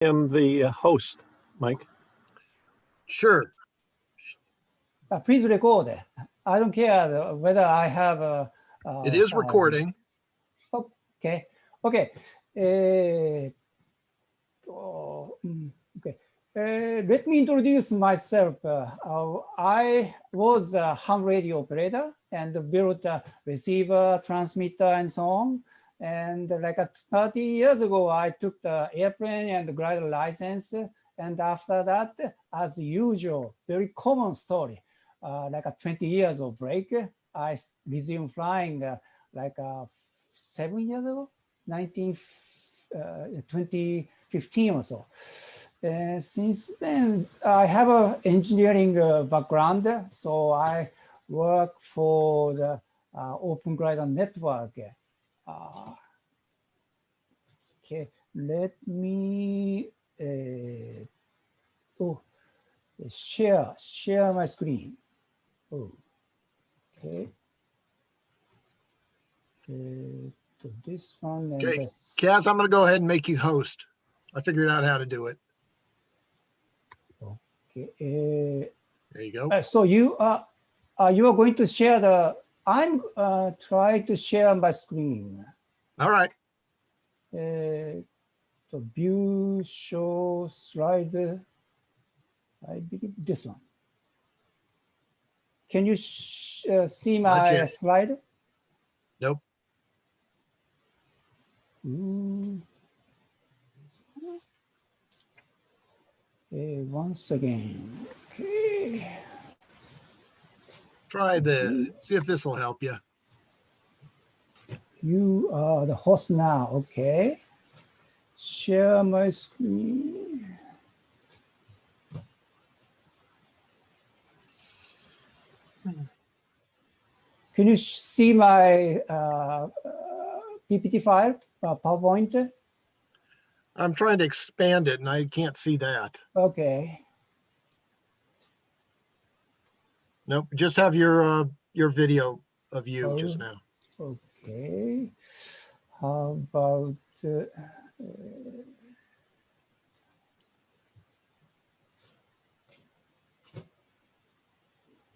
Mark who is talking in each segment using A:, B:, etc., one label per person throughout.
A: am the host, Mike.
B: Sure.
C: Please record. I don't care whether I have a.
B: It is recording.
C: Okay. Okay. Okay. Let me introduce myself. I was a ham radio operator and built a receiver, transmitter, and so on. And like 30 years ago, I took the airplane and glider license. And after that, as usual, very common story, like 20 years of break, I resumed flying 7 years ago, 2015 or so. Since then, I have an engineering background, so I work for the Open Glider Network. Okay, let me share my screen. Okay. To this one.
B: Okay, Kaz, I'm going to go ahead and make you host. I figured out how to do it.
C: Okay.
B: There you go.
C: So you are going to share the. I'm trying to share my screen.
B: All right.
C: The view show slide. I believe this one. Can you see my slide?
B: Nope.
C: Once again. Okay.
B: Try see if this will help you.
C: You are the host now. Okay. Share my screen. Can you see my PPT file, PowerPoint?
B: I'm trying to expand it and I can't see that.
C: Okay.
B: Nope, just have your video of you just now.
C: Okay. How about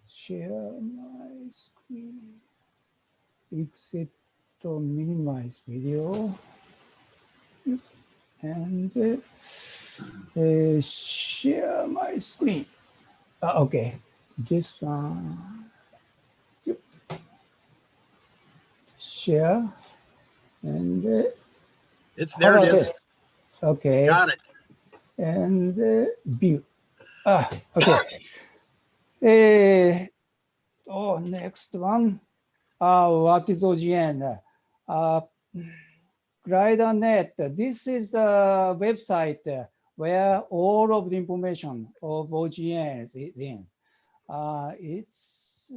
C: share my screen? Exit or minimize video. And share my screen. Okay, this one. Yep. Share and
B: it's there. It is.
C: This? Okay.
B: Got it.
C: And view. Okay. Next one. What is OGN? GliderNet. This is the website where all of the information of OGN is in. It's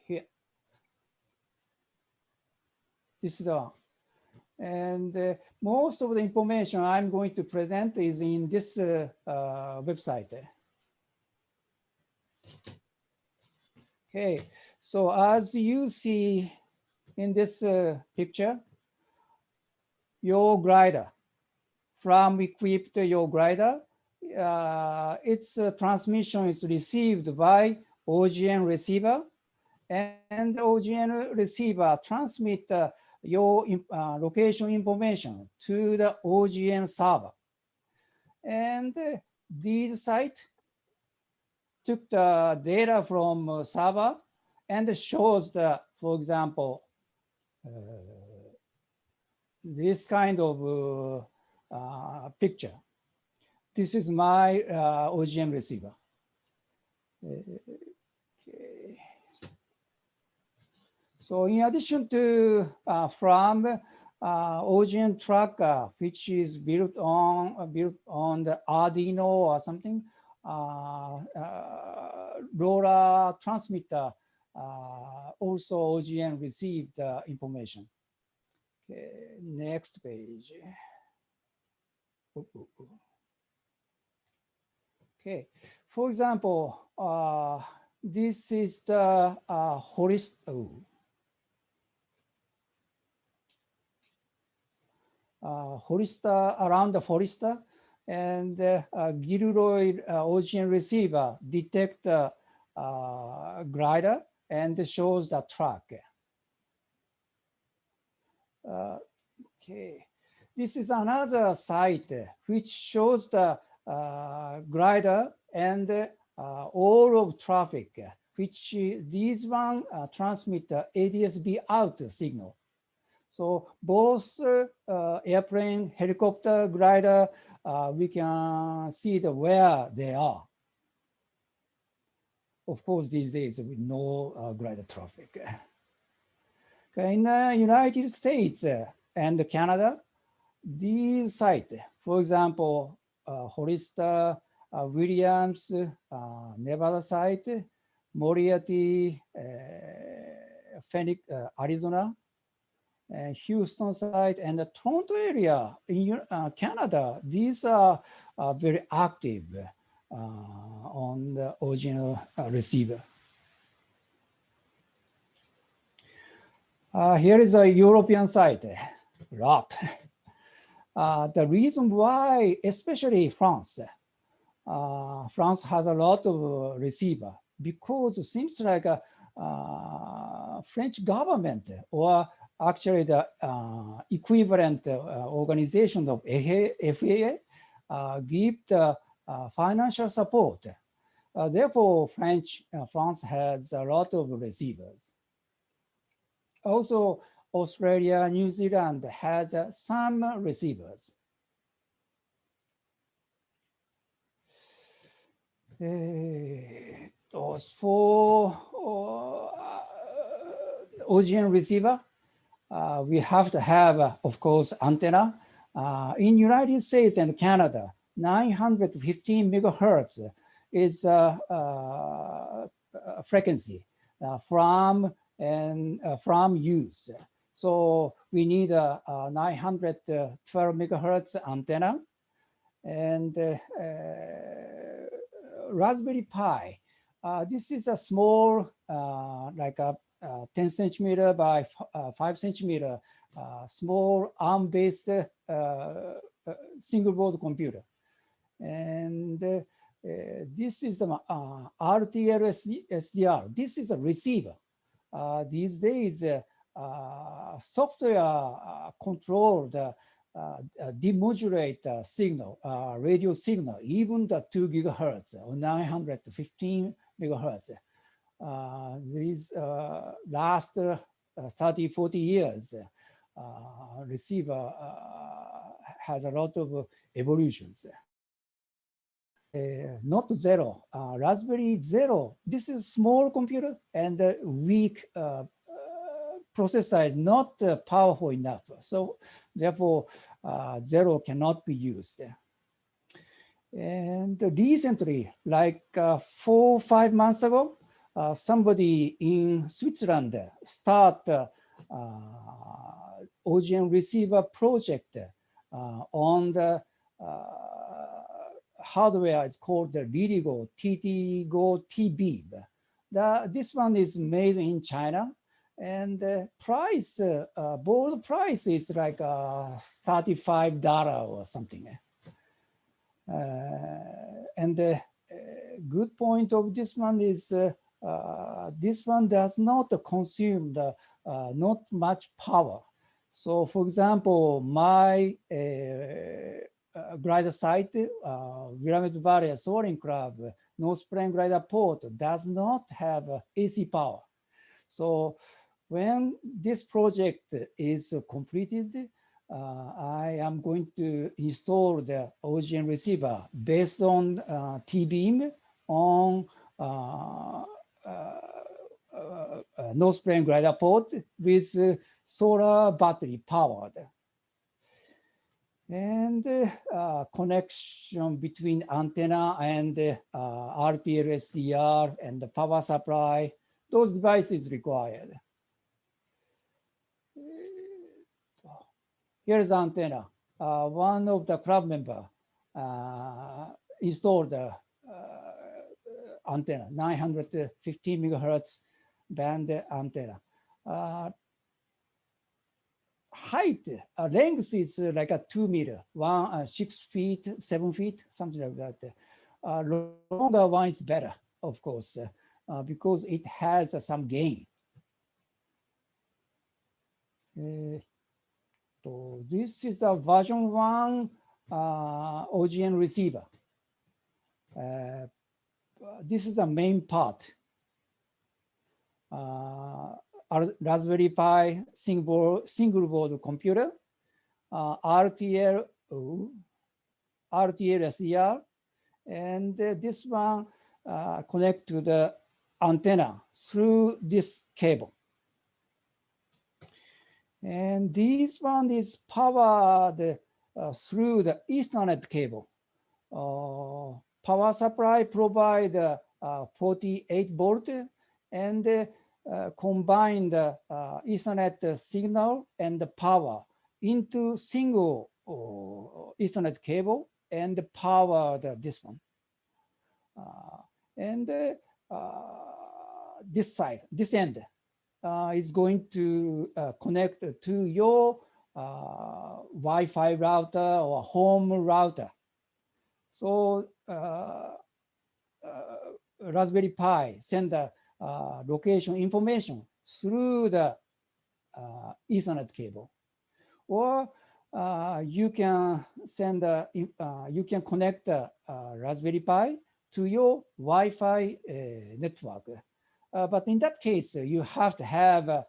C: here. This is the one. And most of the information I'm going to present is in this website. Okay, so as you see in this picture, your glider, FLARM-equipped your glider, its transmission is received by OGN receiver, and OGN receiver transmit your location information to the OGN server. And these sites took the data from server and shows the, for example, this kind of picture. This is my OGN receiver. Okay. So in addition to FLARM, OGN tracker, which is built on the Arduino or something, LoRa transmitter, also OGN received information. Okay, next page. Okay, for example, this is the around the Hollister, and Gilroy OGN receiver detect glider and shows the track. Okay, this is another site which shows the glider and all of traffic, which these one transmit the ADS-B out signal. So both airplane, helicopter, glider, we can see where they are. Of course, these days with no glider traffic. In the United States and Canada, these sites, for example, Hollister, Williams, Nevada site, Moriarty, Phoenix, Arizona, Houston site, and the Toronto area in Canada. These are very active on the original receiver. Here is a European site, lot. The reason why, especially France, France has a lot of receiver because it seems like French government or actually the equivalent organization of FAA give the financial support. Therefore, France has a lot of receivers. Also, Australia, New Zealand has some receivers. Those for OGN receiver, we have to have, of course, antenna. In United States and Canada, 915 megahertz is frequency from use. So we need a 912 megahertz antenna, and Raspberry Pi. This is a small, like a 10 centimeter by 5 centimeter, small ARM-based single board computer. And this is the RTL SDR. This is a receiver. These days, software controlled demodulate signal, radio signal, even the 2 gigahertz or 915 megahertz. These last 30, 40 years, receiver has a lot of evolutions. Not Zero, Raspberry Zero. This is small computer and weak processor is not powerful enough. So therefore, Zero cannot be used. And recently, like 4 or 5 months ago, somebody in Switzerland start OGN receiver project on the hardware is called the LiDiGo TTGo T-Beam. This one is made in China, and the price, board price is like $35 or something. And the good point of this one is this one does not consume the not much power. So for example, my glider site, Willamette Valley Soaring Club, North Plain glider port does not have AC power. So when this project is completed, I am going to install the OGN receiver based on T-beam on North Plain glider port with solar battery powered. And connection between antenna and RTL SDR and the power supply, those devices required. Here's the antenna. One of the club member installed the antenna, 915 megahertz band antenna. height, length is like a 2 meter, 6 feet, 7 feet, something like that. Longer one is better, of course, because it has some gain. So this is a version 1 OGN receiver. This is a main part. Raspberry Pi single board computer, RTL SDR, and this one connect to the antenna through this cable. And this one is powered through the Ethernet cable. Power supply provide 48 volt and combine the Ethernet signal and the power into single Ethernet cable and power this one. This side, this end is going to connect to your Wi-Fi router or home router. So Raspberry Pi send the location information through the Ethernet cable, or you can send you can connect the Raspberry Pi to your Wi-Fi network. But in that case, you have to have a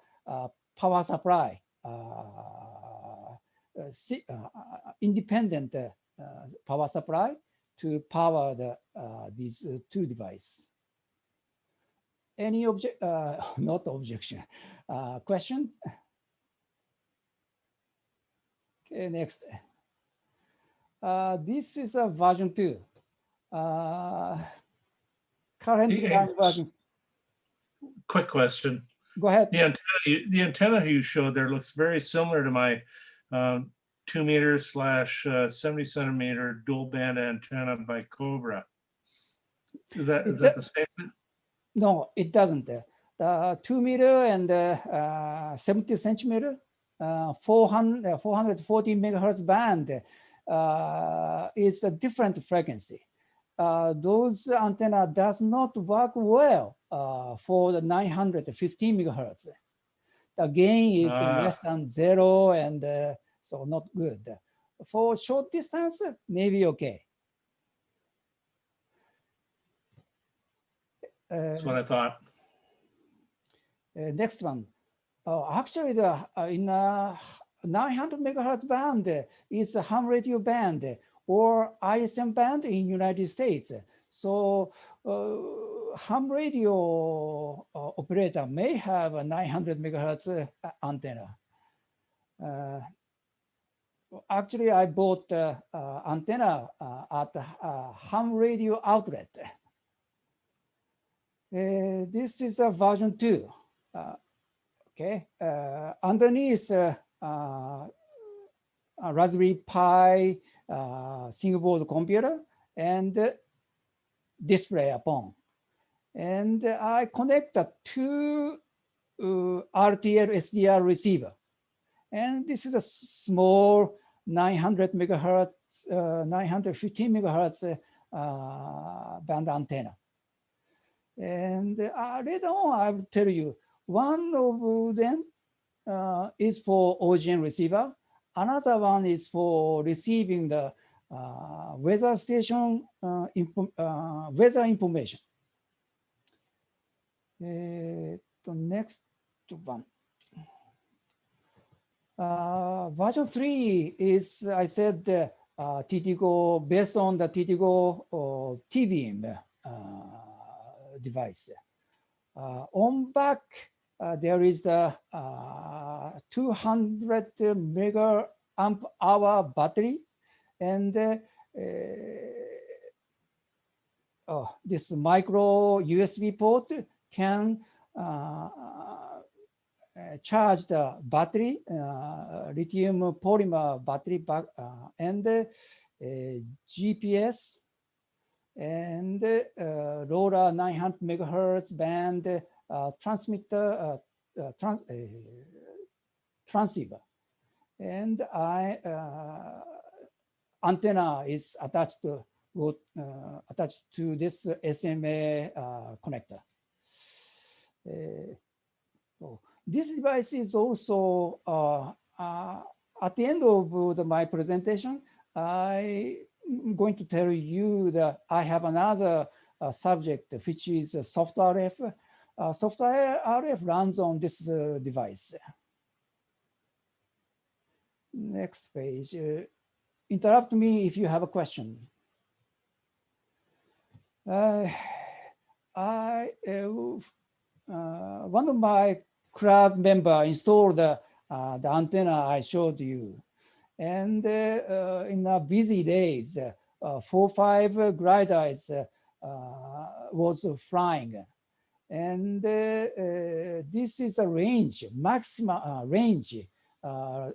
C: power supply, independent power supply to power these two devices. Any not objection, question? Okay, next. This is a version 2. Current version.
A: Quick question.
C: Go ahead.
A: The antenna you showed there looks very similar to my 2 meter / 70 centimeter dual band antenna by Cobra. Is that the same?
C: No, it doesn't. The 2 meter and 70 centimeter, 440 megahertz band is a different frequency. Those antenna does not work well for the 915 megahertz. The gain is less than 0, and so not good. For short distance, maybe okay.
A: That's what I thought.
C: Next one. Actually, the in 900 megahertz band is a ham radio band or ISM band in United States. So ham radio operator may have a 900 megahertz antenna. Actually, I bought antenna at ham radio outlet. This is a version 2. Okay, underneath a Raspberry Pi single board computer and display upon. And I connect the two RTL SDR receiver. And this is a small 900 megahertz, 915 megahertz band antenna. And later on, I will tell you, one of them is for OGN receiver. Another one is for receiving the weather station weather information. The next one. Version 3 is, I said, TTGO, based on the TTGO T-beam device. On back, there is the 200 mega amp hour battery, and this micro USB port can charge the battery, lithium polymer battery, and GPS and LoRa 900 megahertz band transmitter transceiver. And antenna is attached to this SMA connector. So this device is also at the end of my presentation, I'm going to tell you that I have another subject, which is SoftRF. SoftRF runs on this device. Next page. Interrupt me if you have a question. One of my club member installed the antenna I showed you. And in busy days, 4-5 gliders was flying. And this is a range, maximum range.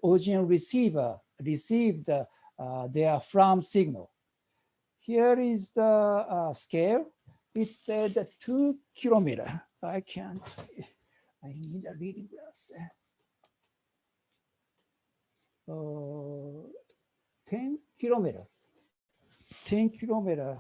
C: Original receiver received their FLARM signal. Here is the scale. It said 2 kilometers. I can't see. I need a reading glass. 10 kilometers. 10 kilometers.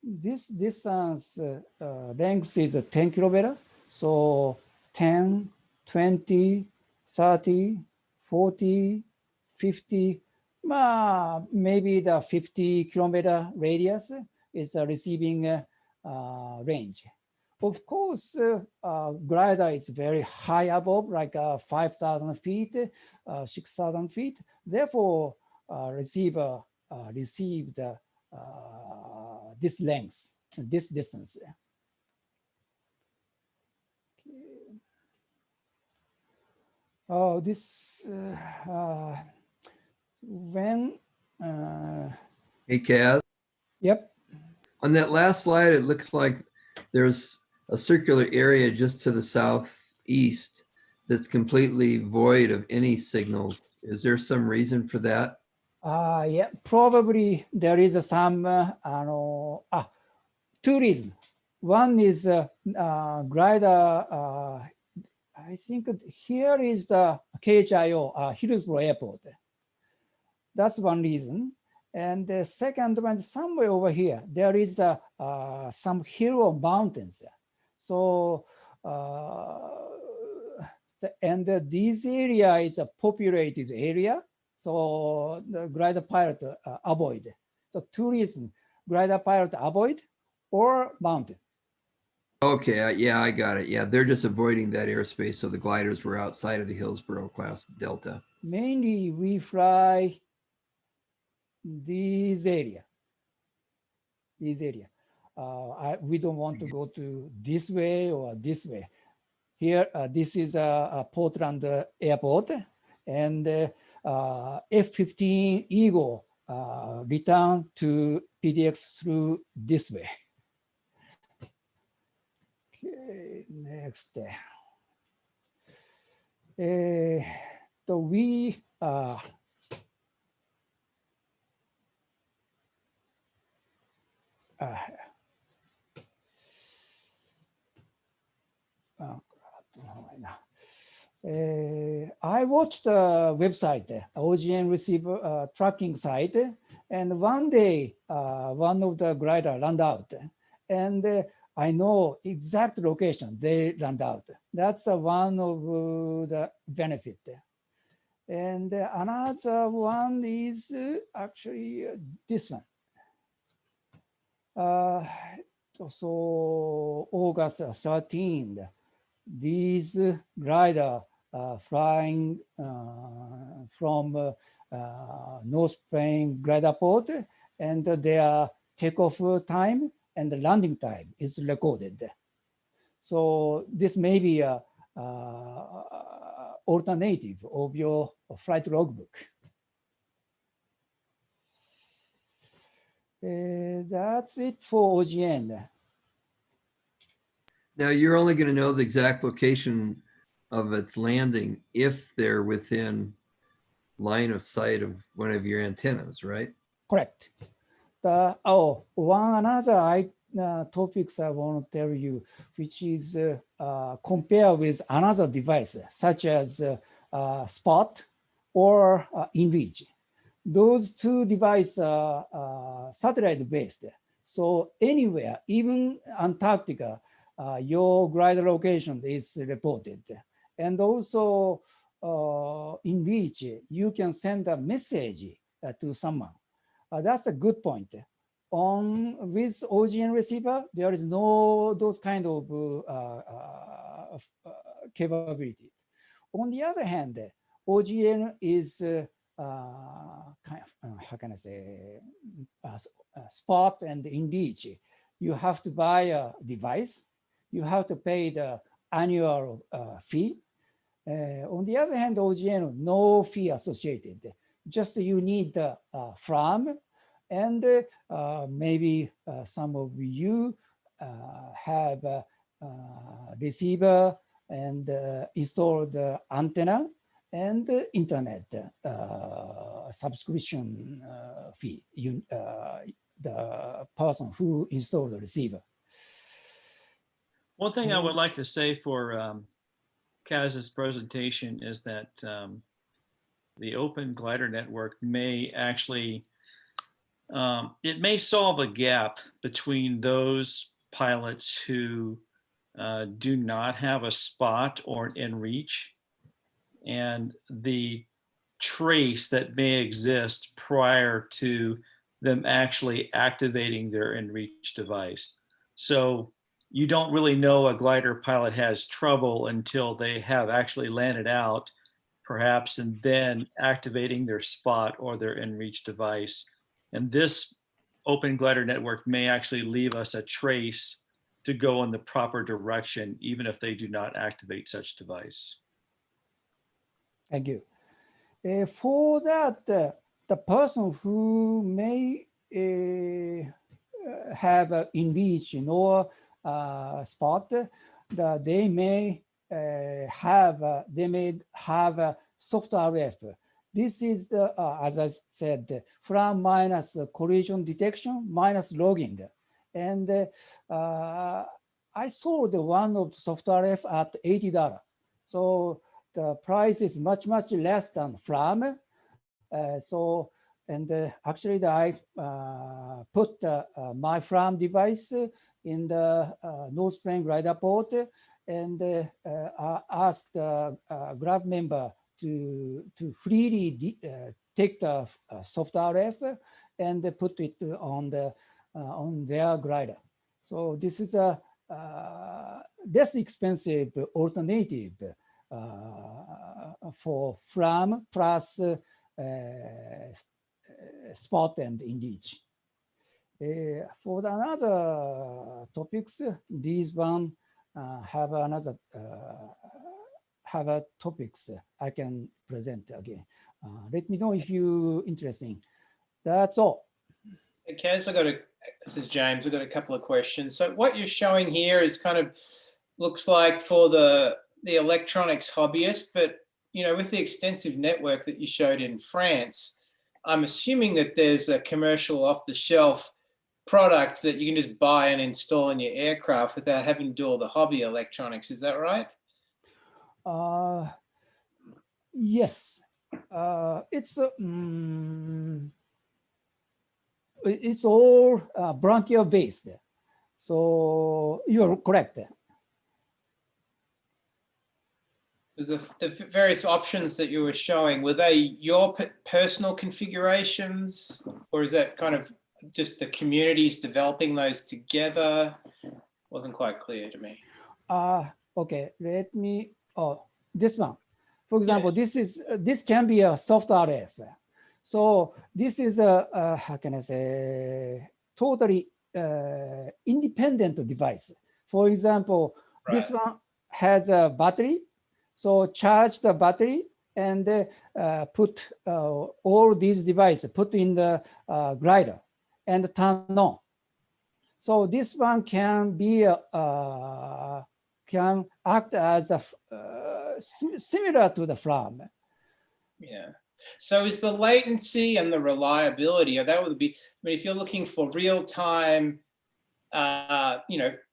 C: This distance length is 10 kilometers. So 10, 20, 30, 40, 50, maybe the 50 kilometer radius is a receiving range. Of course, glider is very high above, like 5,000 feet, 6,000 feet. Therefore, receiver received this length, this distance. Oh, this when
D: Hey, Kaz,
C: yep.
D: on that last slide, it looks like there's a circular area just to the southeast that's completely void of any signals. Is there some reason for that?
C: Yeah, probably there is some two reasons. One is glider. I think here is the KHIO, Hillsborough Airport. That's one reason. And the second one, somewhere over here, there is some hill or mountains. So, and this area is a populated area. So the glider pilot avoid. So two reasons, glider pilot avoid or mountain.
D: Okay, yeah, I got it. Yeah, they're just avoiding that airspace, so the gliders were outside of the Hillsborough class Delta.
C: Mainly we fly this area. We don't want to go to this way or this way. Here, this is a Portland airport, and F-15 Eagle return to PDX through this way. Okay, next. So we I watched the website, OGN receiver tracking site, and one day one of the glider ran out, and I know exact location they ran out. That's one of the benefit. And another one is actually this one. So August 13th, these glider flying from North Plain glider port, and their takeoff time and the landing time is recorded. So this may be a alternative of your flight logbook. That's it for OGN.
D: Now, you're only going to know the exact location of its landing if they're within line of sight of one of your antennas, right?
C: Correct. One another topics I want to tell you, which is compare with another device, such as Spot or InReach. Those two devices are satellite based. So anywhere, even Antarctica, your glider location is reported. And also InReach, you can send a message to someone. That's a good point. With OGN receiver, there is no those kind of capabilities. On the other hand, OGN is kind of, how can I say, spot and InReach. You have to buy a device. You have to pay the annual fee. On the other hand, OGN, no fee associated. Just you need the FLARM, and maybe some of you have a receiver and installed antenna and internet subscription fee. The person who installed the receiver.
E: One thing I would like to say for Kaz's presentation is that the Open Glider Network may actually, it may solve a gap between those pilots who do not have a spot or an inReach and the trace that may exist prior to them actually activating their inReach device. So you don't really know a glider pilot has trouble until they have actually landed out, perhaps, and then activating their spot or their inReach device. And this Open Glider Network may actually leave us a trace to go in the proper direction, even if they do not activate such device.
C: Thank you. For that, the person who may have an InReach or spot, they may have a SoftRF. This is the, as I said, FLARM minus collision detection minus logging. And I sold one of the SoftRF at $80. So the price is much, much less than FLARM. Actually, I put my FLARM device in the North Plain glider port and asked Grab member to freely take the SoftRF and put it on their glider. So this is a less expensive alternative for FLARM plus spot and InReach. For the another topics, these one have another topics I can present again. Let me know if you interesting. That's all.
F: Okay, so this is James. I've got a couple of questions. So what you're showing here is kind of looks like for the electronics hobbyist, but with the extensive network that you showed in France, I'm assuming that there's a commercial off-the-shelf product that you can just buy and install in your aircraft without having to do all the hobby electronics. Is that right?
C: Yes. It's all Branchial based. So you're correct.
F: The various options that you were showing, were they your personal configurations, or is that kind of just the communities developing those together? Wasn't quite clear to me.
C: Okay, let me, this one. For example, this can be a SoftRF. So this is a how can I say, totally independent device. For example, this one has a battery. So charge the battery and put all these devices, put in the glider and turn on. So this one can be can act as a similar to the FLARM.
F: Yeah. So is the latency and the reliability, or that would be, I mean, if you're looking for real time,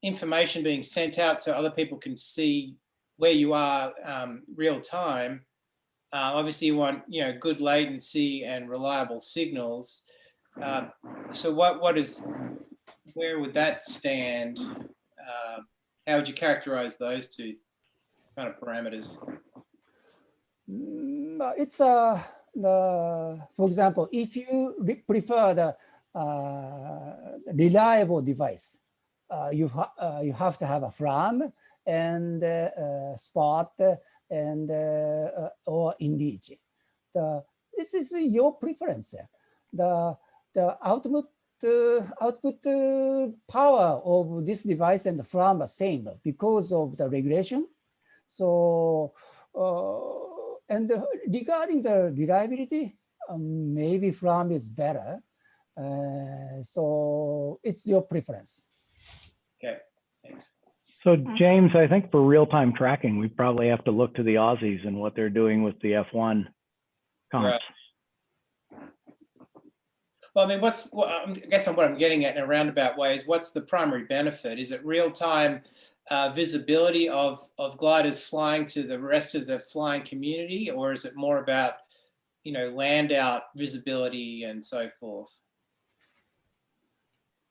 F: information being sent out so other people can see where you are real time, Obviously, you want good latency and reliable signals. So where would that stand? How would you characterize those two kind of parameters?
C: It's for example, if you prefer the reliable device, you have to have a FLARM and spot and or in reach. This is your preference. The output power of this device and the FLARM are same because of the regulation. So and regarding the reliability, maybe FLARM is better. So it's your preference.
F: Okay, thanks.
G: So James, I think for real-time tracking, we probably have to look to the Aussies and what they're doing with the F1 comps.
F: Right. Well, I mean, I guess what I'm getting at in a roundabout way is what's the primary benefit? Is it real-time visibility of gliders flying to the rest of the flying community, or is it more about, land out visibility and so forth,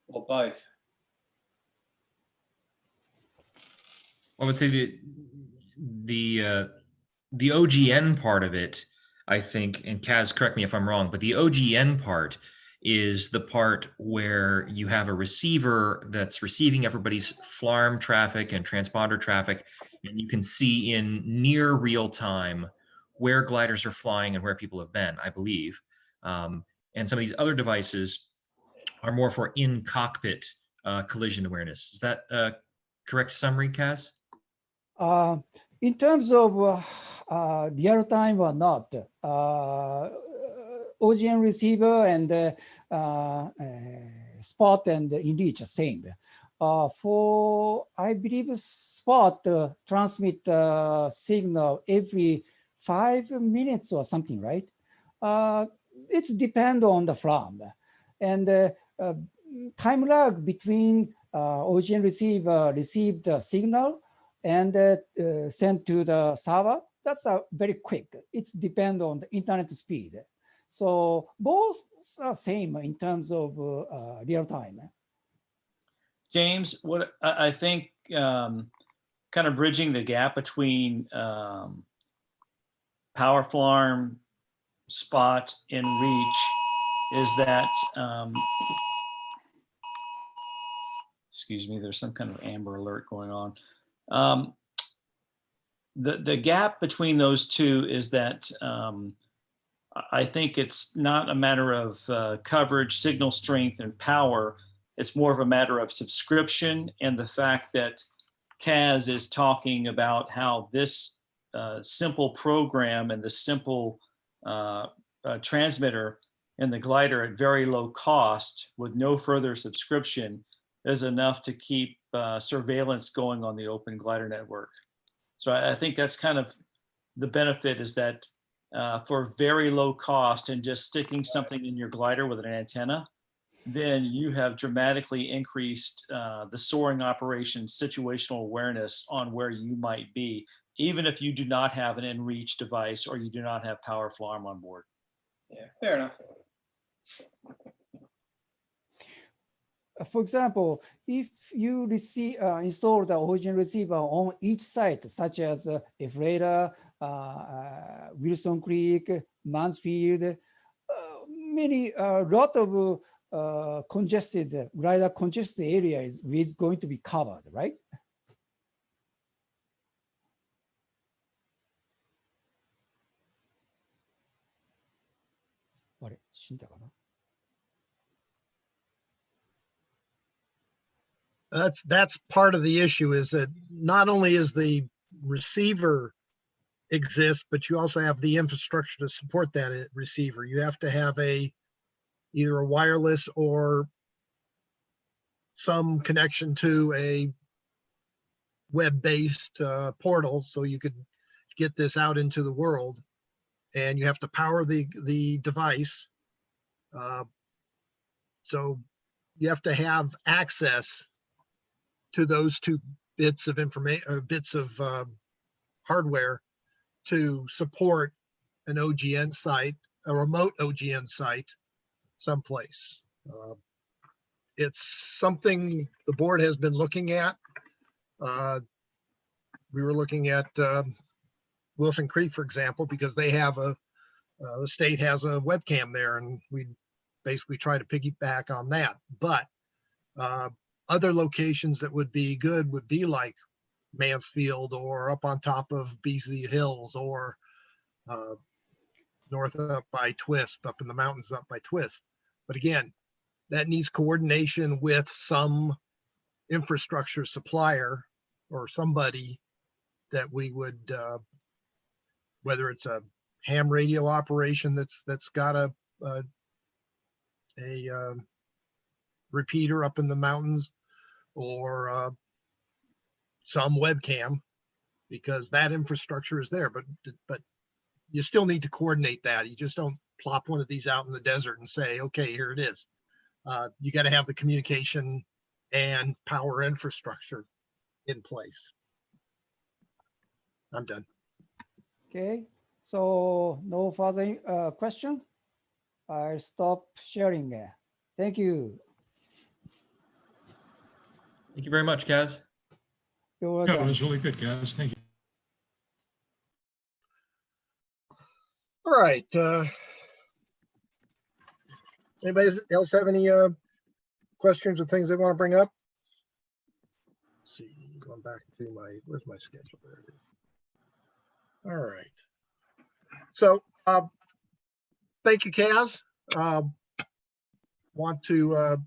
F: or both?
H: I would say the OGN part of it, I think, and Kaz, correct me if I'm wrong, but the OGN part is the part where you have a receiver that's receiving everybody's FLARM traffic and transponder traffic, and you can see in near real time where gliders are flying and where people have been, I believe. And some of these other devices are more for in-cockpit collision awareness. Is that a correct summary, Kaz?
C: In terms of real time or not, OGN receiver and spot and in reach are same. For, I believe, spot transmit signal every 5 minutes or something, right? It's depend on the FLARM. And time lag between OGN receiver received the signal and sent to the server, that's very quick. It's depend on the internet speed. So both are same in terms of real time.
E: James, what I think kind of bridging the gap between PowerFLARM, spot, and reach is that, excuse me, there's some kind of Amber Alert going on. The gap between those two is that I think it's not a matter of coverage, signal strength, and power. It's more of a matter of subscription and the fact that Kaz is talking about how this simple program and the simple transmitter and the glider at very low cost with no further subscription is enough to keep surveillance going on the open glider network. So I think that's kind of the benefit, is that for very low cost and just sticking something in your glider with an antenna, then you have dramatically increased the soaring operation situational awareness on where you might be, even if you do not have an in-reach device or you do not have PowerFLARM on board.
F: Yeah, fair enough.
C: For example, if you install the OGN receiver on each site, such as Ephrata, Wilson Creek, Mansfield, lot of rather congested area is going to be covered, right?
B: That's part of the issue, is that not only is the receiver exists, but you also have the infrastructure to support that receiver. You have to have either a wireless or some connection to a web-based portal, so you could get this out into the world. And you have to power the device. So you have to have access to those two bits of information, or bits of hardware to support an OGN site, a remote OGN site someplace. It's something the board has been looking at. We were looking at Wilson Creek, for example, because they have the state has a webcam there, and we basically try to piggyback on that. But other locations that would be good would be like Mansfield, or up on top of Beasley Hills, or north up by Twist, up in the mountains up by Twist. But again, that needs coordination with some infrastructure supplier or somebody that we would, whether it's a ham radio operation that's got a repeater up in the mountains, or some webcam, because that infrastructure is there. But you still need to coordinate that. You just don't plop one of these out in the desert and say, okay, here it is. You got to have the communication and power infrastructure in place. I'm done.
C: Okay, so no further question. I'll stop sharing there. Thank you.
H: Thank you very much, Kaz.
C: You're
I: Yeah,
C: welcome.
I: it was really good, guys. Thank you.
B: All right. Anybody else have any questions or things they want to bring up? Let's see, going back to where's my schedule? There it is. All right. So thank you, Kaz. Want to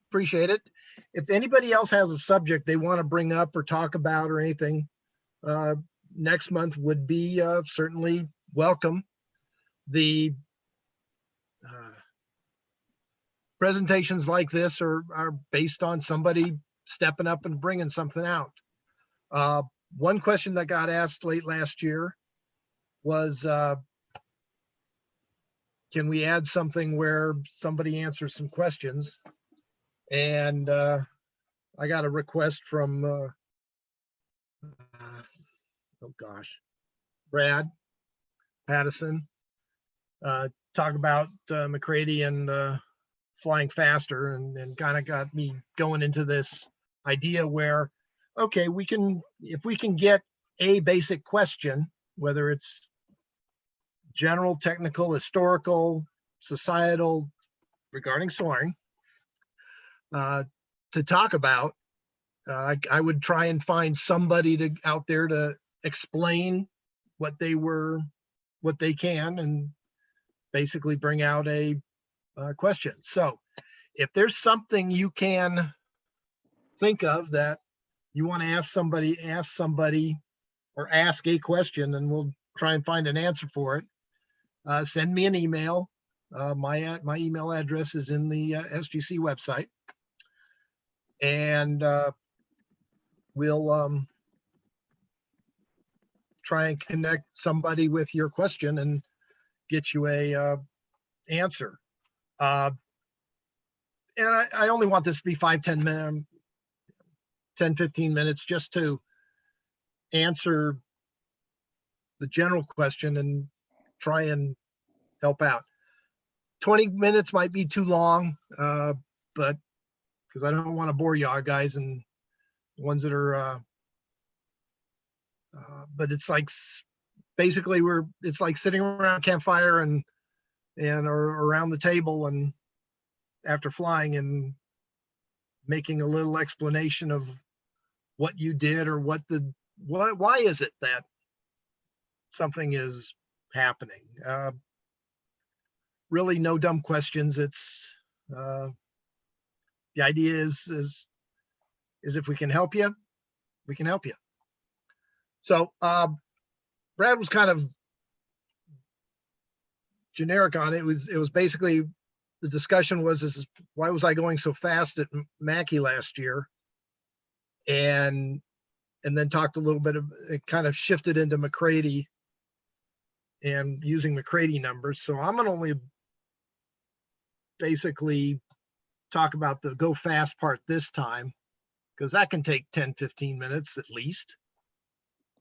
B: appreciate it. If anybody else has a subject they want to bring up or talk about or anything, next month would be certainly welcome. The presentations like this are based on somebody stepping up and bringing something out. One question that got asked late last year was, can we add something where somebody answers some questions? And I got a request from, oh gosh, Brad Pattison, talk about McCready and flying faster, and kind of got me going into this idea where, okay, if we can get a basic question, whether it's general, technical, historical, societal, regarding soaring, to talk about, I would try and find somebody out there to explain what they can, and basically bring out a question. So if there's something you can think of that you want to ask somebody, or ask a question, and we'll try and find an answer for it, send me an email. My email address is in the SGC website, and we'll try and connect somebody with your question and get you a answer. And I only want this to be 5-10 minutes, 10-15 minutes, just to answer the general question and try and help out. 20 minutes might be too long, but because I don't want to bore y'all guys and the ones that are, but it's like, basically it's like sitting around a campfire and or around the table, and after flying, and making a little explanation of what you did, or why is it that something is happening. Really no dumb questions. It's the idea is if we can help you, we can help you. So Brad was kind of generic on it. It was basically, the discussion was, why was I going so fast at Mackey last year? And then talked a little bit of, it kind of shifted into McCready and using McCready numbers. So I'm gonna only basically talk about the go fast part this time, because that can take 10-15 minutes at least.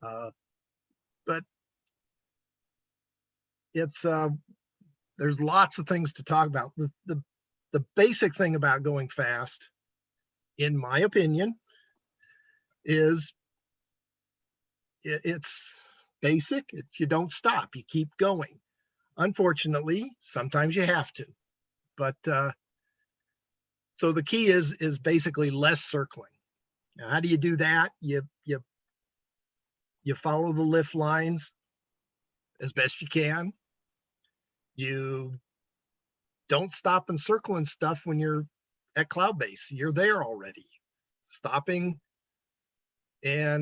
B: But it's there's lots of things to talk about. The basic thing about going fast, in my opinion, is it's basic. You don't stop, you keep going. Unfortunately, sometimes you have to, but so the key is basically less circling. Now, how do you do that? You follow the lift lines as best you can. You don't stop and circle and stuff when you're at cloud base. You're there already. Stopping at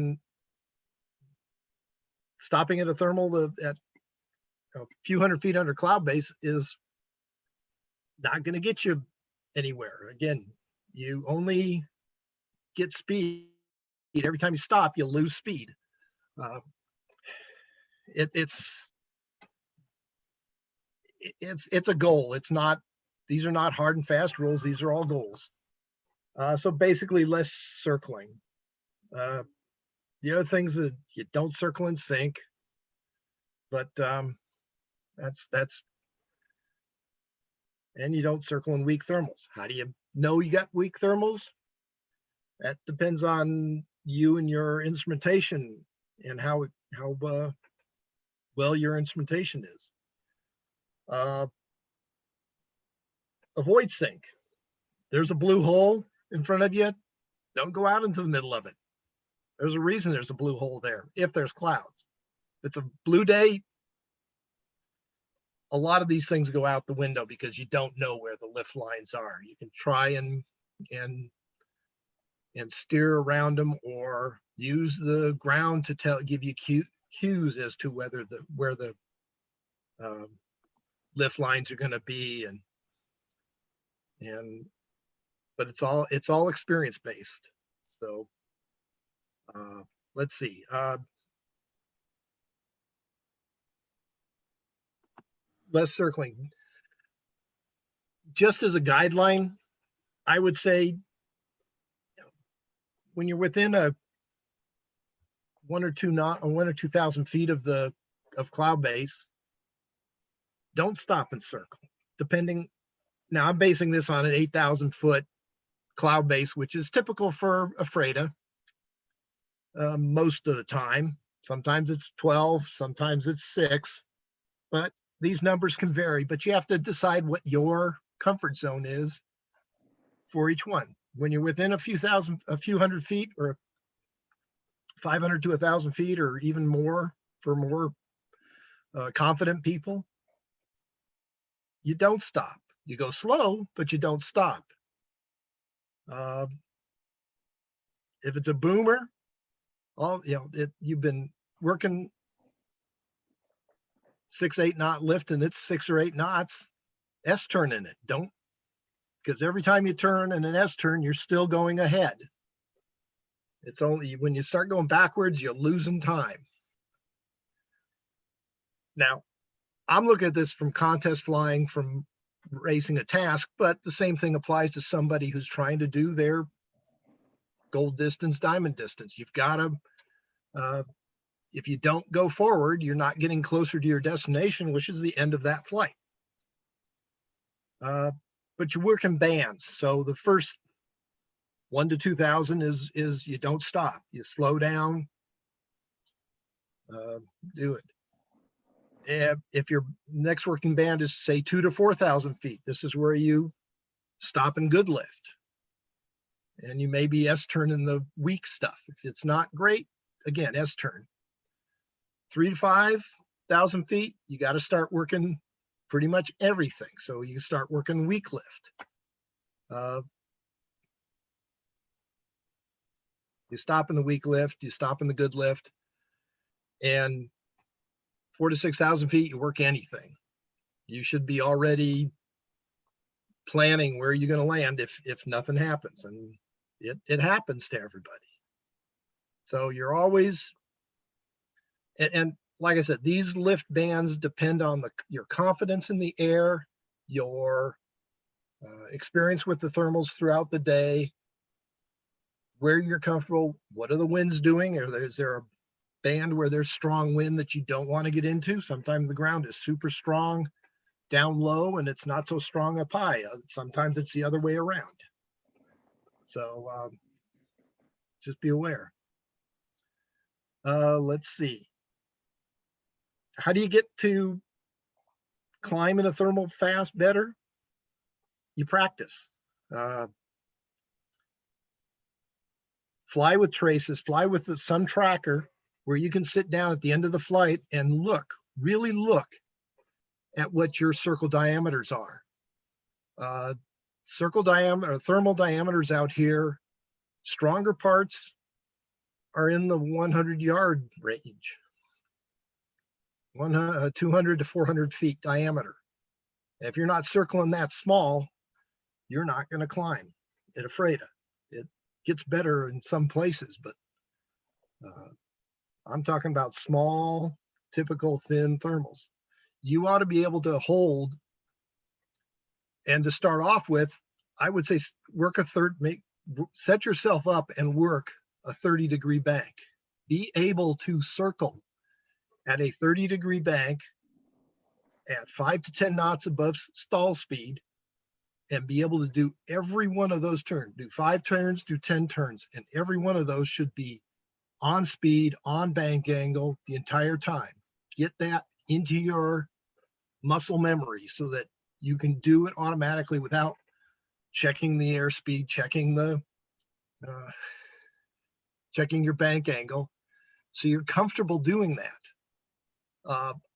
B: a thermal at a few hundred feet under cloud base is not going to get you anywhere. Again, you only get speed. Every time you stop, you lose speed. It's a goal. It's not, these are not hard and fast rules. These are all goals. So basically less circling. The other things that you don't circle and sync, but that's, and you don't circle in weak thermals. How do you know you got weak thermals? That depends on you and your instrumentation and how well your instrumentation is. Avoid sync. There's a blue hole in front of you. Don't go out into the middle of it. There's a reason there's a blue hole there if there's clouds. If it's a blue day, a lot of these things go out the window because you don't know where the lift lines are. You can try and steer around them or use the ground to give you cues as to where the lift lines are going to be, but it's all experience based. So let's see. Less circling. Just as a guideline, I would say when you're within a 1 or 2,000 feet of cloud base, don't stop and circle. Depending, now I'm basing this on an 8,000 foot cloud base, which is typical for a freighter most of the time. Sometimes it's 12, sometimes it's 6, but these numbers can vary. But you have to decide what your comfort zone is for each one. When you're within a few hundred feet, or 500 to 1,000 feet, or even more for more confident people, you don't stop. You go slow, but you don't stop. If it's a boomer, you've been working 6-8 knot lift and it's 6 or 8 knots, S-turn in it. Don't, because every time you turn in an S-turn, you're still going ahead. It's only when you start going backwards, you're losing time. Now, I'm looking at this from contest flying, from racing a task, but the same thing applies to somebody who's trying to do their gold distance, diamond distance. You've got to, if you don't go forward, you're not getting closer to your destination, which is the end of that flight. But you work in bands. So the first 1 to 2,000 is you don't stop. You slow down, do it. If your next working band is say 2 to 4,000 feet, this is where you stop and good lift. And you may be S-turn in the weak stuff. If it's not great, again, S-turn. 3 to 5,000 feet, you got to start working pretty much everything. So you start working weak lift. You stop in the weak lift, you stop in the good lift, and 4 to 6,000 feet, you work anything. You should be already planning where you're going to land if nothing happens, and it happens to everybody. So you're always, and like I said, these lift bands depend on your confidence in the air, your experience with the thermals throughout the day, where you're comfortable, what are the winds doing, or is there band where there's strong wind that you don't want to get into. Sometimes the ground is super strong down low and it's not so strong up high. Sometimes it's the other way around. So just be aware. Let's see. How do you get to climb in a thermal fast better? You practice. Fly with traces, fly with some tracker where you can sit down at the end of the flight and look, really look at what your circle diameters are. Circle diameter, thermal diameters out here, stronger parts are in the 100-yard range, 200 to 400 feet diameter. If you're not circling that small, you're not going to climb at Ephrata. It gets better in some places, but I'm talking about small, typical thin thermals. You ought to be able to hold, and to start off with, I would say work set yourself up and work a 30-degree bank. Be able to circle at a 30-degree bank at 5 to 10 knots above stall speed and be able to do every one of those turns. Do 5 turns, do 10 turns, and every one of those should be on speed, on bank angle the entire time. Get that into your muscle memory so that you can do it automatically without checking the airspeed, checking your bank angle. So you're comfortable doing that.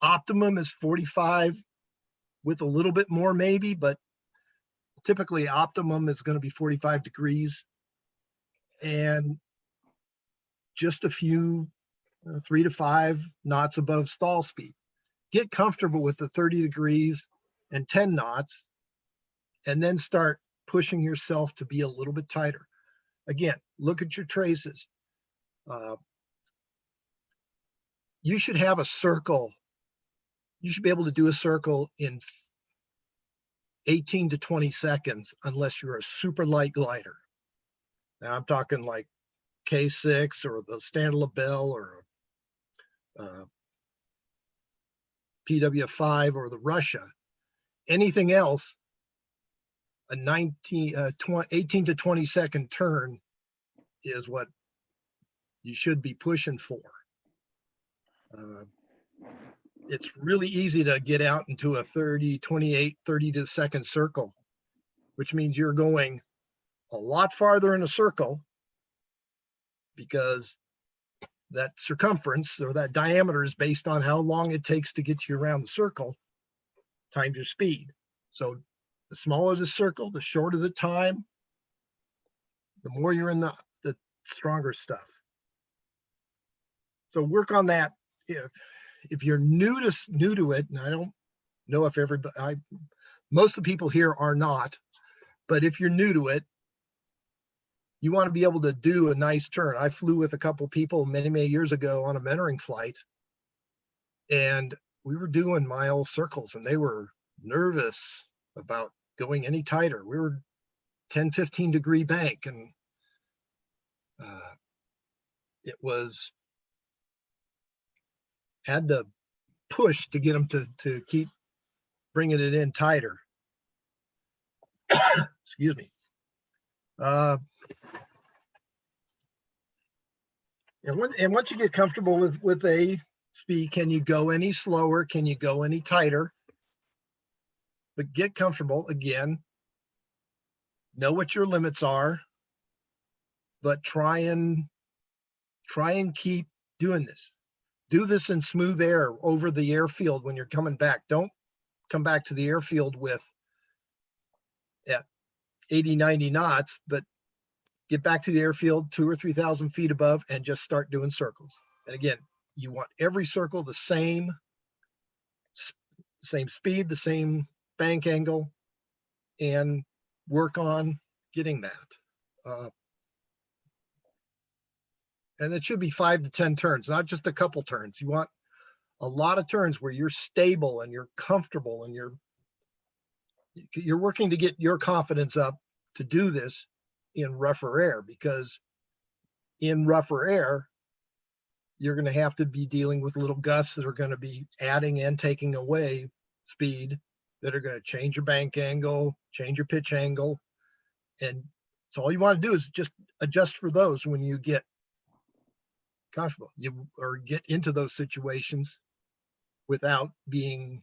B: Optimum is 45 with a little bit more maybe, but typically optimum is going to be 45 degrees and just a few 3 to 5 knots above stall speed. Get comfortable with the 30 degrees and 10 knots, and then start pushing yourself to be a little bit tighter. Again, look at your traces. You should have a circle. You should be able to do a circle in 18 to 20 seconds unless you're a super light glider. Now I'm talking like K6 or the Stand LaBelle or PW5 or the Russia. Anything else, a 18 to 20 second turn is what you should be pushing for. It's really easy to get out into a 30 second circle, which means you're going a lot farther in a circle because that circumference or that diameter is based on how long it takes to get you around the circle times your speed. So the smaller the circle, the shorter the time, the more you're in the stronger stuff. So work on that. If you're new to it, and I don't know if everybody, most of the people here are not, but if you're new to it, you want to be able to do a nice turn. I flew with a couple people many years ago on a mentoring flight, and we were doing mile circles, and they were nervous about going any tighter. We were 10, 15 degree bank, and it was, had to push to get them to keep bringing it in tighter. Excuse me. And once you get comfortable with a speed, can you go any slower? Can you go any tighter? But get comfortable again. Know what your limits are, but try and keep doing this. Do this in smooth air over the airfield when you're coming back. Don't come back to the airfield with at 80, 90 knots, but get back to the airfield 2,000 or 3,000 feet above and just start doing circles. And again, you want every circle the same speed, the same bank angle, and work on getting that. And it should be 5 to 10 turns, not just a couple turns. You want a lot of turns where you're stable and you're comfortable and you're working to get your confidence up to do this in rougher air, because in rougher air, you're going to have to be dealing with little gusts that are going to be adding and taking away speed, that are going to change your bank angle, change your pitch angle. And so all you want to do is just adjust for those when you get comfortable, or get into those situations without being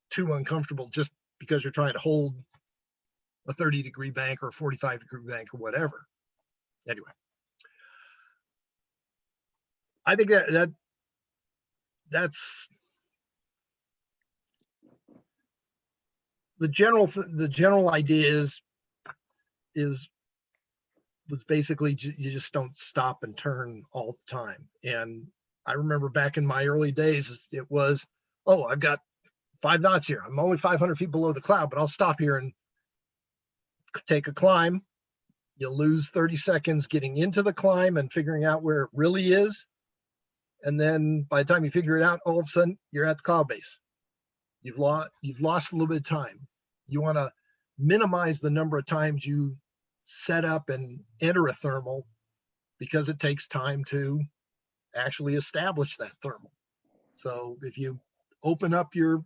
B: too uncomfortable just because you're trying to hold a 30-degree bank or a 45-degree bank or whatever. Anyway, I think that's the general idea was basically you just don't stop and turn all the time. And I remember back in my early days, it was, oh, I've got 5 knots here. I'm only 500 feet below the cloud, but I'll stop here and take a climb. You'll lose 30 seconds getting into the climb and figuring out where it really is. And then by the time you figure it out, all of a sudden you're at the cloud base. You've lost a little bit of time. You want to minimize the number of times you set up and enter a thermal, because it takes time to actually establish that thermal. So if you open up your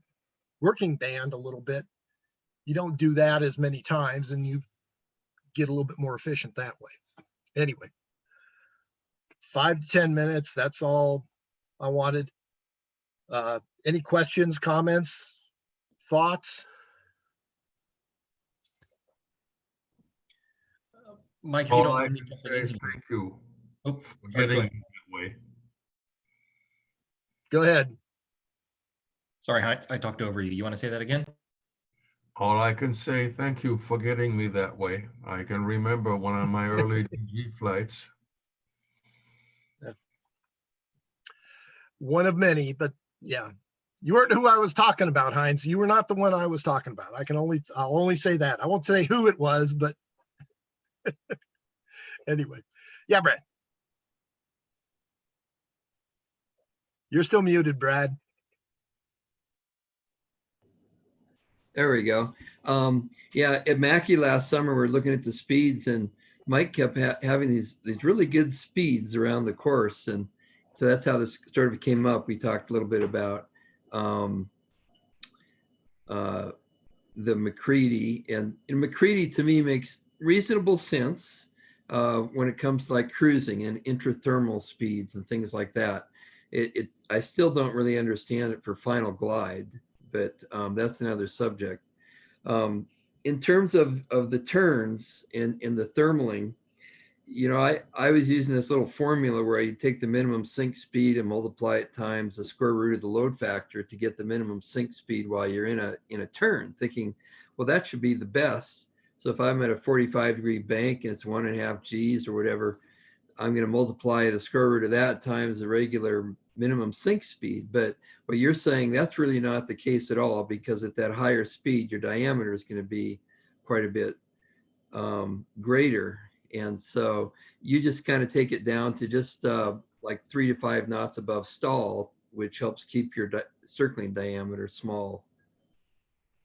B: working band a little bit, you don't do that as many times, and you get a little bit more efficient that way. Anyway, 5 to 10 minutes, that's all I wanted. Any questions, comments, thoughts?
H: Mike, if you
I: All
H: don't
I: I
H: mind me
I: can
H: jumping
I: say
H: in
I: is
H: here.
I: thank you
H: Oh,
I: for
H: sorry, go
I: getting
H: ahead.
I: me that way.
B: Go ahead.
H: Sorry, I talked over you. You want to say that again?
I: All I can say, thank you for getting me that way. I can remember one of my early DG flights.
B: One of many, but yeah, you weren't who I was talking about, Heinz. You were not the one I was talking about. I'll only say that. I won't say who it was, but anyway. Yeah, Brad. You're still muted, Brad.
D: There we go. Yeah, at Mackey last summer, we are looking at the speeds, and Mike kept having these really good speeds around the course. And so that's how this sort of came up. We talked a little bit about the McCready, and McCready to me makes reasonable sense when it comes to like cruising and intrathermal speeds and things like that. I still don't really understand it for final glide, but that's another subject. In terms of the turns and the thermaling, you know, I was using this little formula where you take the minimum sink speed and multiply it times the square root of the load factor to get the minimum sink speed while you're in a turn, thinking, well, that should be the best. So if I'm at a 45-degree bank and it's 1.5 Gs or whatever, I'm going to multiply the square root of that times the regular minimum sink speed. But what you're saying, that's really not the case at all, because at that higher speed, your diameter is going to be quite a bit greater. And so you just kind of take it down to just like 3 to 5 knots above stall, which helps keep your circling diameter small.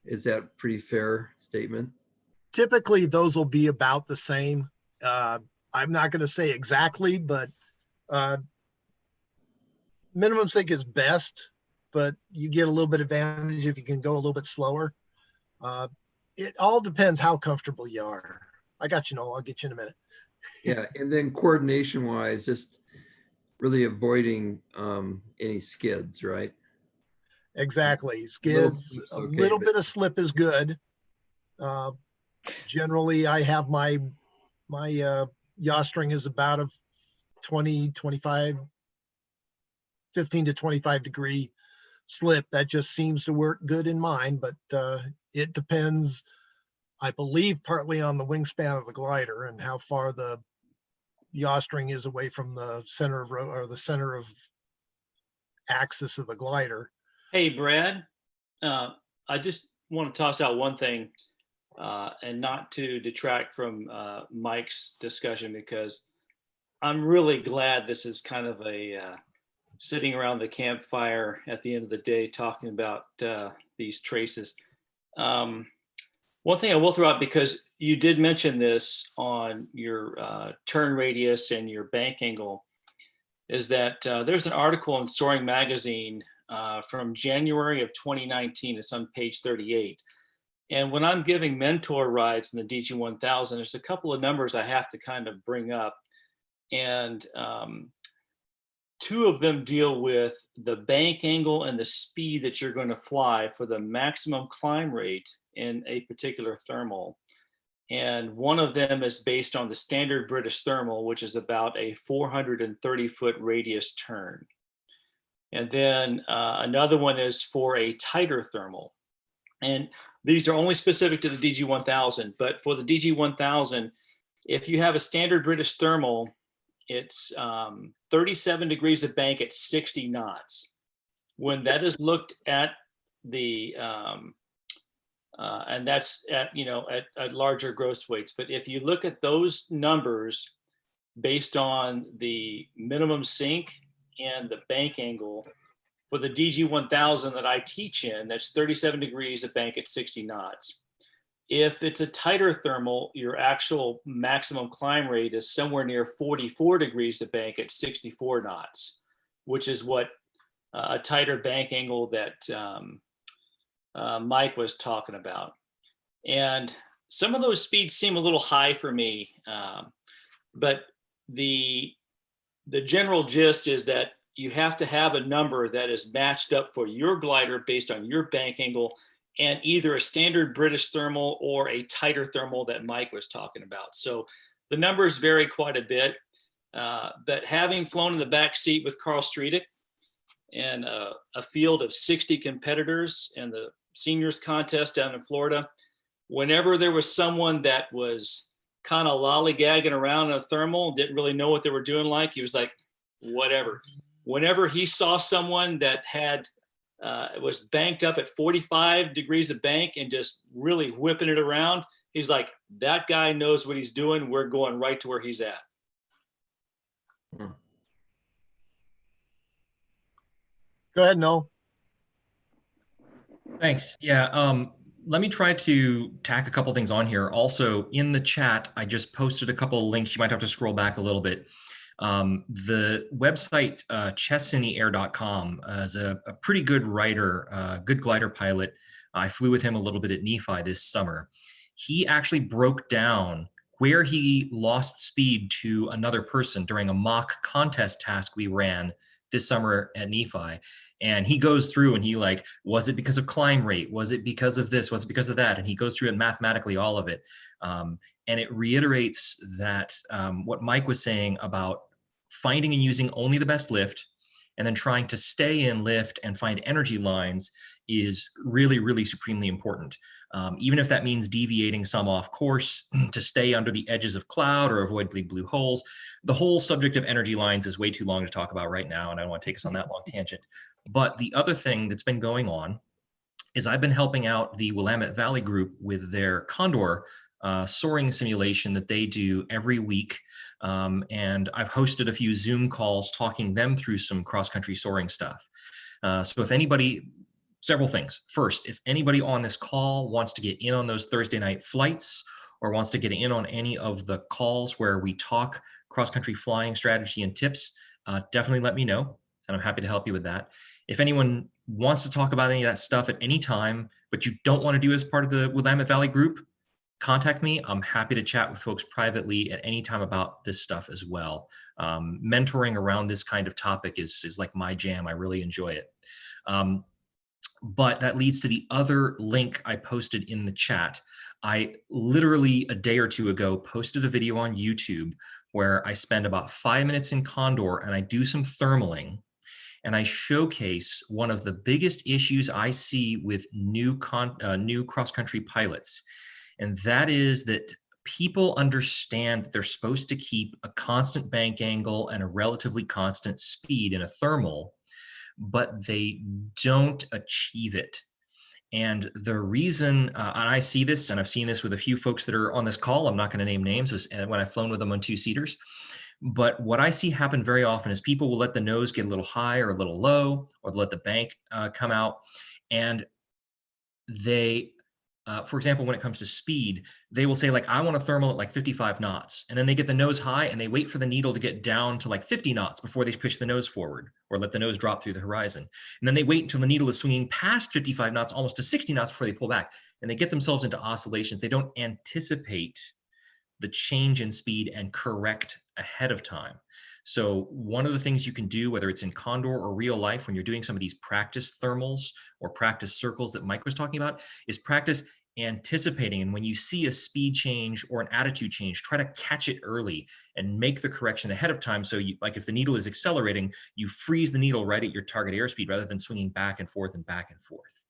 D: Is that a pretty fair statement?
B: Typically, those will be about the same. I'm not going to say exactly, but minimum sink is best, but you get a little bit advantage if you can go a little bit slower. It all depends how comfortable you are. I got you, Noel. I'll get you in a minute.
D: Yeah, and then coordination wise, just really avoiding any skids, right?
B: Exactly. Skids, a little bit of slip is good. Generally, I have my yaw string is about a 20, 25, 15 to 25 degree slip. That just seems to work good in mine, but it depends, I believe, partly on the wingspan of the glider and how far the yaw string is away from the center of the center of axis of the glider.
E: Hey, Brad, I just want to toss out one thing and not to detract from Mike's discussion, because I'm really glad this is kind of a sitting around the campfire at the end of the day talking about these traces. One thing I will throw out, because you did mention this on your turn radius and your bank angle, is that there's an article in Soaring magazine from January of 2019. It's on page 38. And when I'm giving mentor rides in the DG1000, there's a couple of numbers I have to kind of bring up. And two of them deal with the bank angle and the speed that you're going to fly for the maximum climb rate in a particular thermal. And one of them is based on the standard British thermal, which is about a 430-foot radius turn. And then another one is for a tighter thermal. And these are only specific to the DG1000, but for the DG1000, if you have a standard British thermal, it's 37 degrees of bank at 60 knots. When that is looked at the, and that's at, at larger gross weights. But if you look at those numbers based on the minimum sink and the bank angle, for the DG1000 that I teach in, that's 37 degrees of bank at 60 knots. If it's a tighter thermal, your actual maximum climb rate is somewhere near 44 degrees of bank at 64 knots, which is what a tighter bank angle that Mike was talking about. And some of those speeds seem a little high for me, but the general gist is that you have to have a number that is matched up for your glider based on your bank angle and either a standard British thermal or a tighter thermal that Mike was talking about. So the numbers vary quite a bit, but having flown in the back seat with Carl Streetick and a field of 60 competitors in the seniors contest down in Florida, whenever there was someone that was kind of lollygagging around in a thermal, didn't really know what they were doing, like, he was like, whatever. Whenever he saw someone that had was banked up at 45 degrees of bank and just really whipping it around, he's like, that guy knows what he's doing. We're going right to where he's at.
B: Go ahead, Noel.
H: Thanks. Yeah. Let me try to tack a couple things on here. Also, in the chat, I just posted a couple of links. You might have to scroll back a little bit. The website chessintheair.com is a pretty good writer, good glider pilot. I flew with him a little bit at Nephi this summer. He actually broke down where he lost speed to another person during a mock contest task we ran this summer at Nephi. And he goes through and he like, was it because of climb rate? Was it because of this? Was it because of that? And he goes through it mathematically, all of it. And it reiterates that what Mike was saying about finding and using only the best lift and then trying to stay in lift and find energy lines is really, really supremely important. Even if that means deviating some off course to stay under the edges of cloud or avoid big blue holes. The whole subject of energy lines is way too long to talk about right now, and I don't want to take us on that long tangent. But the other thing that's been going on is I've been helping out the Willamette Valley group with their Condor soaring simulation that they do every week. And I've hosted a few Zoom calls talking them through some cross-country soaring stuff. So if anybody, several things. First, if anybody on this call wants to get in on those Thursday night flights or wants to get in on any of the calls where we talk cross-country flying strategy and tips, definitely let me know, and I'm happy to help you with that. If anyone wants to talk about any of that stuff at any time, but you don't want to do as part of the Willamette Valley group, contact me. I'm happy to chat with folks privately at any time about this stuff as well. Mentoring around this kind of topic is like my jam. I really enjoy it. But that leads to the other link I posted in the chat. I literally a day or two ago posted a video on YouTube where I spend about 5 minutes in Condor and I do some thermaling. And I showcase one of the biggest issues I see with new cross-country pilots. And that is that people understand that they're supposed to keep a constant bank angle and a relatively constant speed in a thermal, but they don't achieve it. And the reason, and I see this, and I've seen this with a few folks that are on this call, I'm not going to name names, is when I've flown with them on two-seaters. But what I see happen very often is people will let the nose get a little high or a little low, or let the bank come out, and they for example, when it comes to speed, they will say like, I want a thermal at like 55 knots. And then they get the nose high and they wait for the needle to get down to like 50 knots before they push the nose forward or let the nose drop through the horizon. And then they wait until the needle is swinging past 55 knots, almost to 60 knots before they pull back. And they get themselves into oscillations. They don't anticipate the change in speed and correct ahead of time. So one of the things you can do, whether it's in Condor or real life, when you're doing some of these practice thermals or practice circles that Mike was talking about, is practice anticipating. And when you see a speed change or an attitude change, try to catch it early and make the correction ahead of time. So you, like if the needle is accelerating, you freeze the needle right at your target airspeed rather than swinging back and forth and back and forth.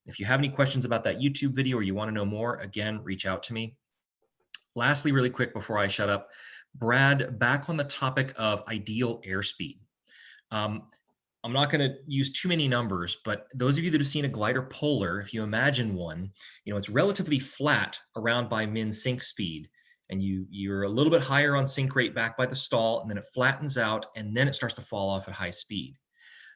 H: If you have any questions about that YouTube video or you want to know more, again, reach out to me. Lastly, really quick before I shut up, Brad, back on the topic of ideal airspeed. I'm not going to use too many numbers, but those of you that have seen a glider polar, if you imagine one, you know, it's relatively flat around by min sink speed, and you're a little bit higher on sink rate back by the stall, and then it flattens out, and then it starts to fall off at high speed.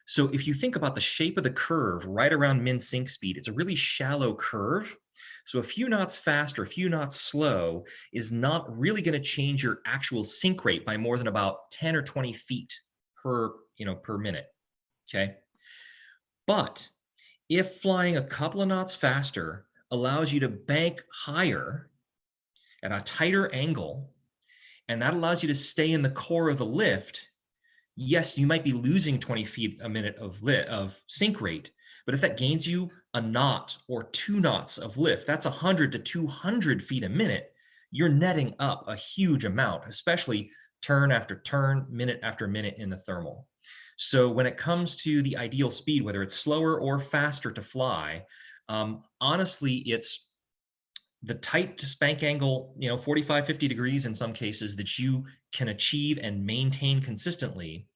H: So if you think about the shape of the curve right around min sink speed, it's a really shallow curve. So a few knots fast or a few knots slow is not really going to change your actual sink rate by more than about 10 or 20 feet per minute. Okay. But if flying a couple of knots faster allows you to bank higher at a tighter angle, and that allows you to stay in the core of the lift, yes, you might be losing 20 feet a minute of sink rate, but if that gains you a knot or 2 knots of lift, that's 100 to 200 feet a minute, you're netting up a huge amount, especially turn after turn, minute after minute in the thermal. So when it comes to the ideal speed, whether it's slower or faster to fly, honestly, it's the tight spank angle, 45, 50 degrees in some cases that you can achieve and maintain consistently,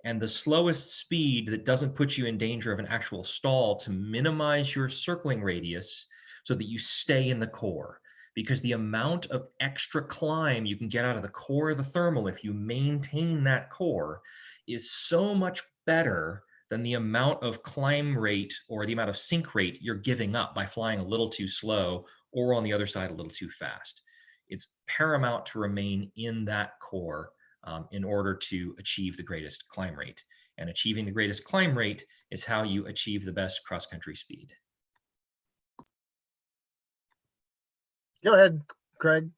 H: and the slowest speed that doesn't put you in danger of an actual stall to minimize your circling radius so that you stay in the core. Because the amount of extra climb you can get out of the core of the thermal if you maintain that core is so much better than the amount of climb rate or the amount of sink rate you're giving up by flying a little too slow or on the other side a little too fast. It's paramount to remain in that core in order to achieve the greatest climb rate. And achieving the greatest climb rate is how you achieve the best cross-country speed.
B: Go ahead, Craig.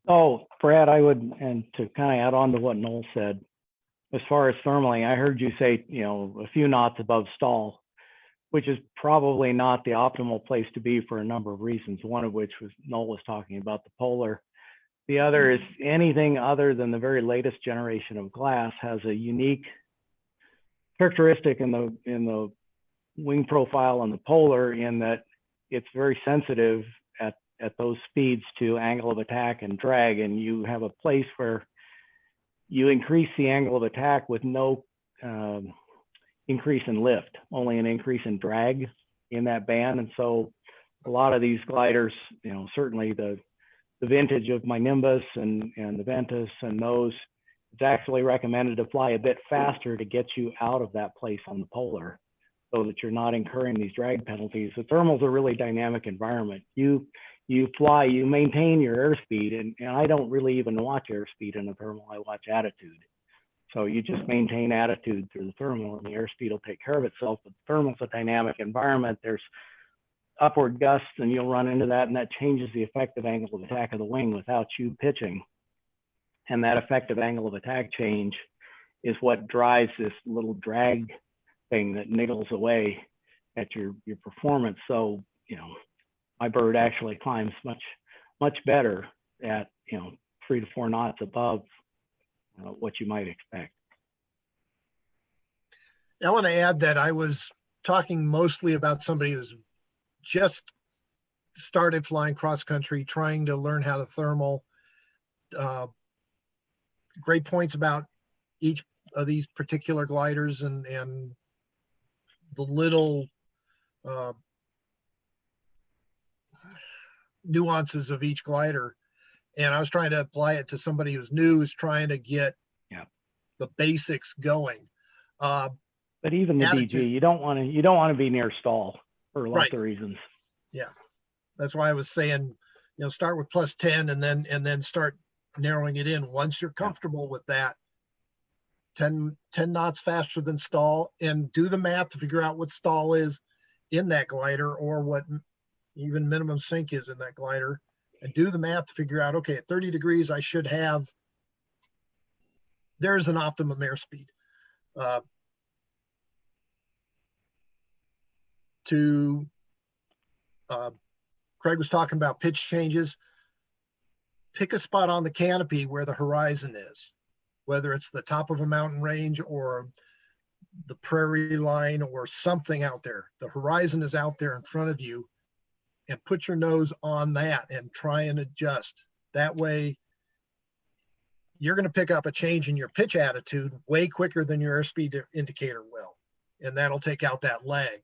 G: Oh, Brad, I would, and to kind of add on to what Noel said, as far as thermaling, I heard you say, a few knots above stall, which is probably not the optimal place to be for a number of reasons. One of which was Noel was talking about the polar. The other is anything other than the very latest generation of glass has a unique characteristic in the wing profile on the polar, in that it's very sensitive at those speeds to angle of attack and drag, and you have a place where you increase the angle of attack with no increase in lift, only an increase in drag in that band. And so a lot of these gliders, certainly the vintage of my Nimbus and the Ventus and those, it's actually recommended to fly a bit faster to get you out of that place on the polar so that you're not incurring these drag penalties. The thermal's a really dynamic environment. You fly, you maintain your airspeed, and I don't really even watch airspeed in a thermal, I watch attitude. So you just maintain attitude through the thermal and the airspeed will take care of itself. But the thermal's a dynamic environment. There's upward gusts and you'll run into that, and that changes the effective angle of attack of the wing without you pitching. And that effective angle of attack change is what drives this little drag thing that niggles away at your performance. So, my bird actually climbs much better at 3 to 4 knots above what you might expect.
B: I want to add that I was talking mostly about somebody who's just started flying cross country, trying to learn how to thermal. Great points about each of these particular gliders and the little nuances of each glider. And I was trying to apply it to somebody who's new, who's trying to get the basics going.
G: But even the
B: attitude.
G: DG, you don't want to be near stall for lots
B: Right.
G: of reasons.
B: Yeah. That's why I was saying, start with +10 and then start narrowing it in. Once you're comfortable with that, 10 knots faster than stall, and do the math to figure out what stall is in that glider or what even minimum sink is in that glider, and do the math to figure out, okay, at 30 degrees, I should have, there's an optimum airspeed. Craig was talking about pitch changes. Pick a spot on the canopy where the horizon is, whether it's the top of a mountain range or the prairie line or something out there. The horizon is out there in front of you, and put your nose on that and try and adjust. That way, you're going to pick up a change in your pitch attitude way quicker than your airspeed indicator will. And that'll take out that lag.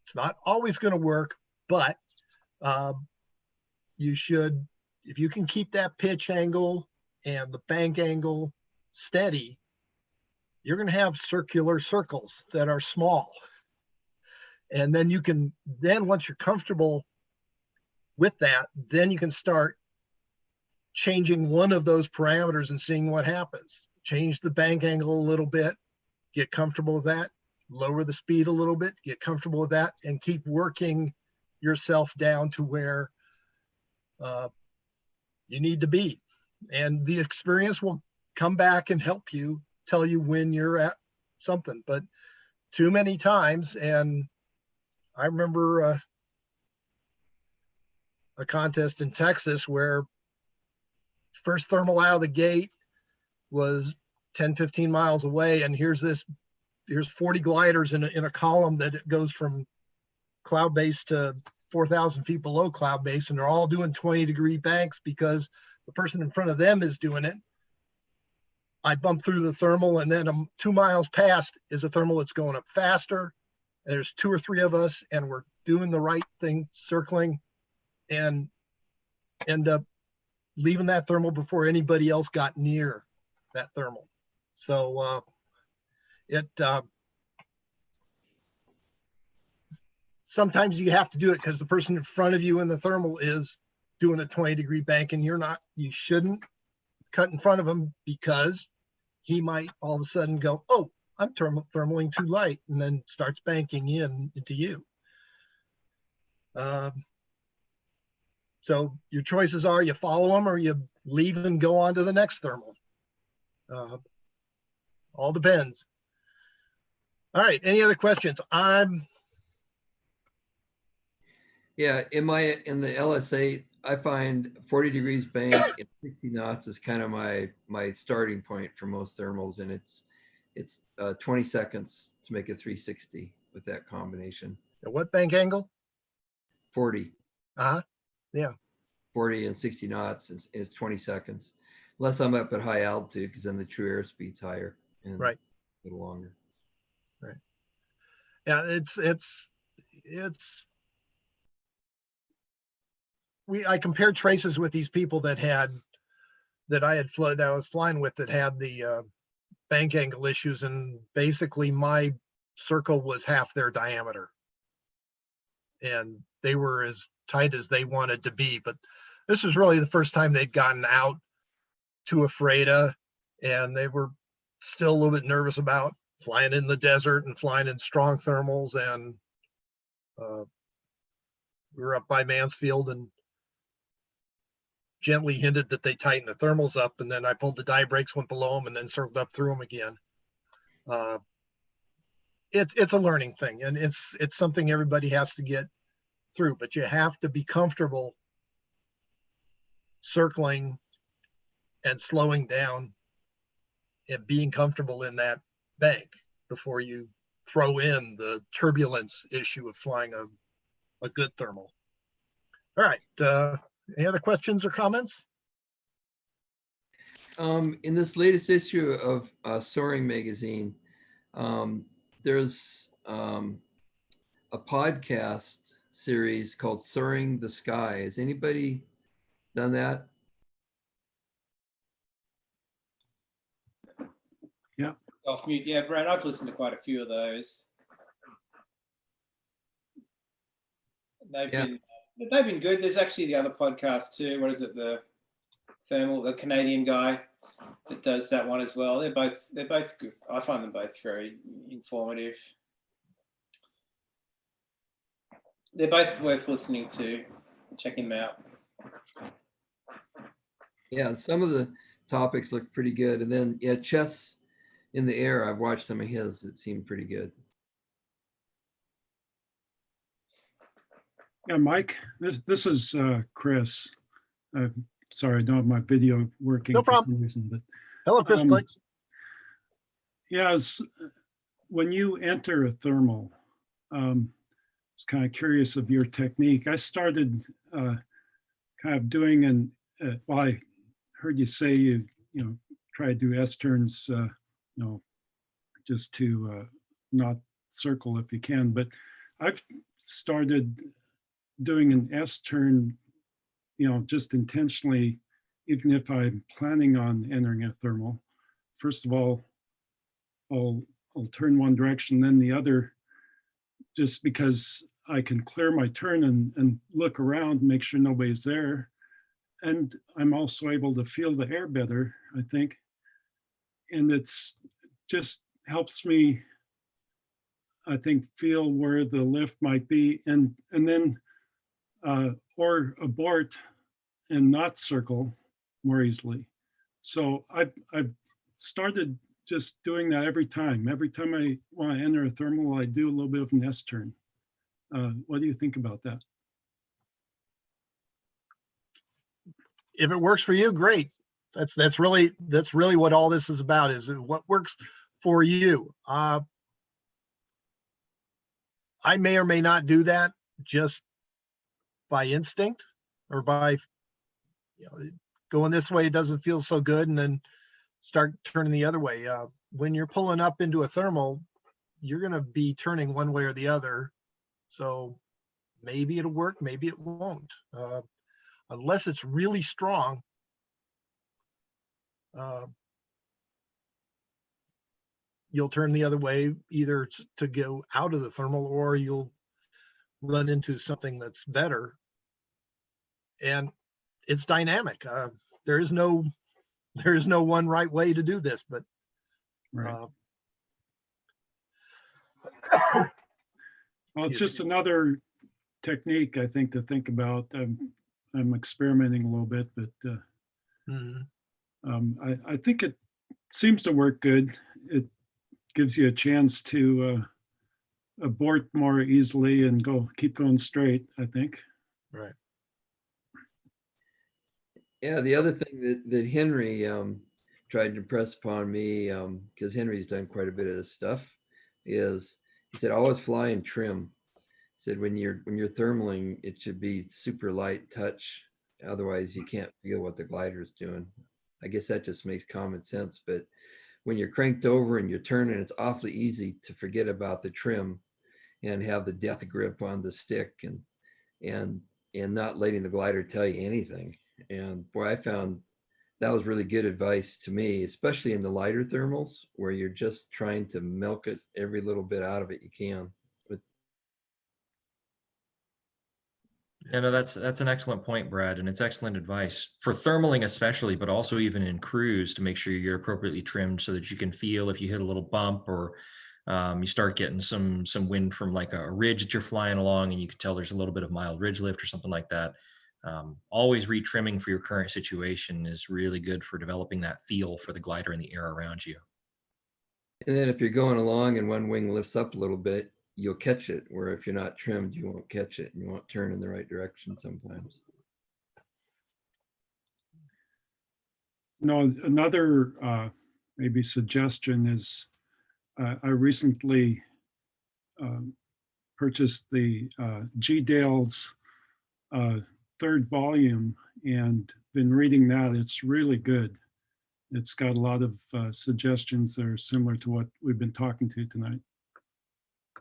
B: It's not always going to work, but you should, if you can keep that pitch angle and the bank angle steady, you're going to have circular circles that are small. And then once you're comfortable with that, then you can start changing one of those parameters and seeing what happens. Change the bank angle a little bit, get comfortable with that, lower the speed a little bit, get comfortable with that, and keep working yourself down to where you need to be. And the experience will come back and help you, tell you when you're at something. But too many times, and I remember a contest in Texas where first thermal out of the gate was 10, 15 miles away, and here's 40 gliders in a column that it goes from cloud base to 4,000 feet below cloud base, and they're all doing 20-degree banks because the person in front of them is doing it. I bump through the thermal, and then 2 miles past is a thermal that's going up faster. And there's 2 or 3 of us, and we're doing the right thing, circling, and end up leaving that thermal before anybody else got near that thermal. So sometimes you have to do it because the person in front of you in the thermal is doing a 20-degree bank, and you shouldn't cut in front of him because he might all of a sudden go, oh, I'm thermaling too light, and then starts banking into you. So your choices are you follow them or you leave and go on to the next thermal. All depends. All right, any other questions?
D: Yeah, in the LSA, I find 40 degrees bank and 60 knots is kind of my starting point for most thermals, and it's 20 seconds to make a 360 with that combination.
B: What bank angle?
D: 40.
B: Yeah.
D: 40 and 60 knots is 20 seconds. Unless I'm up at high altitude, because then the true airspeed's higher and
B: right,
D: a little longer.
B: Right. Yeah, I compared traces with these people that I was flying with that had the bank angle issues, and basically my circle was half their diameter, and they were as tight as they wanted to be. But this was really the first time they'd gotten out to a freighter, and they were still a little bit nervous about flying in the desert and flying in strong thermals. And we were up by Mansfield and gently hinted that they tighten the thermals up, and then I pulled the die brakes, went below them, and then circled up through them again. It's a learning thing, and it's something everybody has to get through, but you have to be comfortable circling and slowing down and being comfortable in that bank before you throw in the turbulence issue of flying a good thermal. All right. Any other questions or comments?
D: In this latest issue of Soaring magazine, there's a podcast series called Soaring the Sky. Has anybody done that?
F: Off mute. Yeah, Brad, I've listened to quite a few of those. They've
D: Yeah.
F: been good. There's actually the other podcast too. What is it? The Canadian guy that does that one as well. They're both good. I find them both very informative. They're both worth listening to. Check them out.
D: Yeah, some of the topics look pretty good. And then, yeah, chess in the air, I've watched some of his. It seemed pretty good.
J: Yeah, Mike, this is Chris. Sorry, I don't have my video working.
B: No
J: for
B: problem.
J: some reason, but
B: Hello, Chris. Please.
J: yes, when you enter a thermal, I was kind of curious of your technique. I started kind of doing well, I heard you say you try to do S turns, just to not circle if you can. But I've started doing an S turn, just intentionally, even if I'm planning on entering a thermal. First of all, I'll turn one direction, then the other, just because I can clear my turn and look around and make sure nobody's there. And I'm also able to feel the air better, I think. And it's just helps me, I think, feel where the lift might be, and then or abort and not circle more easily. So I've started just doing that every time. Every time I want to enter a thermal, I do a little bit of an S turn. What do you think about that?
B: If it works for you, great. That's really what all this is about, is what works for you. I may or may not do that just by instinct, or by going this way, it doesn't feel so good, and then start turning the other way. When you're pulling up into a thermal, you're going to be turning one way or the other. So maybe it'll work, maybe it won't. Unless it's really strong, you'll turn the other way, either to go out of the thermal, or you'll run into something that's better. And it's dynamic. There is no one right way to do this, but
J: Right. Well, it's just another technique, I think, to think about. I'm experimenting a little bit, but I think it seems to work good. It gives you a chance to abort more easily and keep going straight, I think.
B: Right.
D: Yeah, the other thing that Henry tried to impress upon me, because Henry's done quite a bit of this stuff, is he said always fly and trim. He said when you're thermaling, it should be super light touch. Otherwise, you can't feel what the glider's doing. I guess that just makes common sense. But when you're cranked over and you're turning, it's awfully easy to forget about the trim and have the death grip on the stick and not letting the glider tell you anything. And boy, I found that was really good advice to me, especially in the lighter thermals where you're just trying to milk it every little bit out of it you can. But
H: Yeah, no, that's an excellent point, Brad, and it's excellent advice for thermaling especially, but also even in cruise to make sure you're appropriately trimmed so that you can feel if you hit a little bump or you start getting some wind from like a ridge that you're flying along and you can tell there's a little bit of mild ridge lift or something like that. Always retrimming for your current situation is really good for developing that feel for the glider and the air around you.
D: and then if you're going along and one wing lifts up a little bit, you'll catch it, where if you're not trimmed, you won't catch it and you won't turn in the right direction sometimes.
J: No, another maybe suggestion is I recently purchased the G. Dale's third volume and been reading that. It's really good. It's got a lot of suggestions that are similar to what we've been talking to tonight.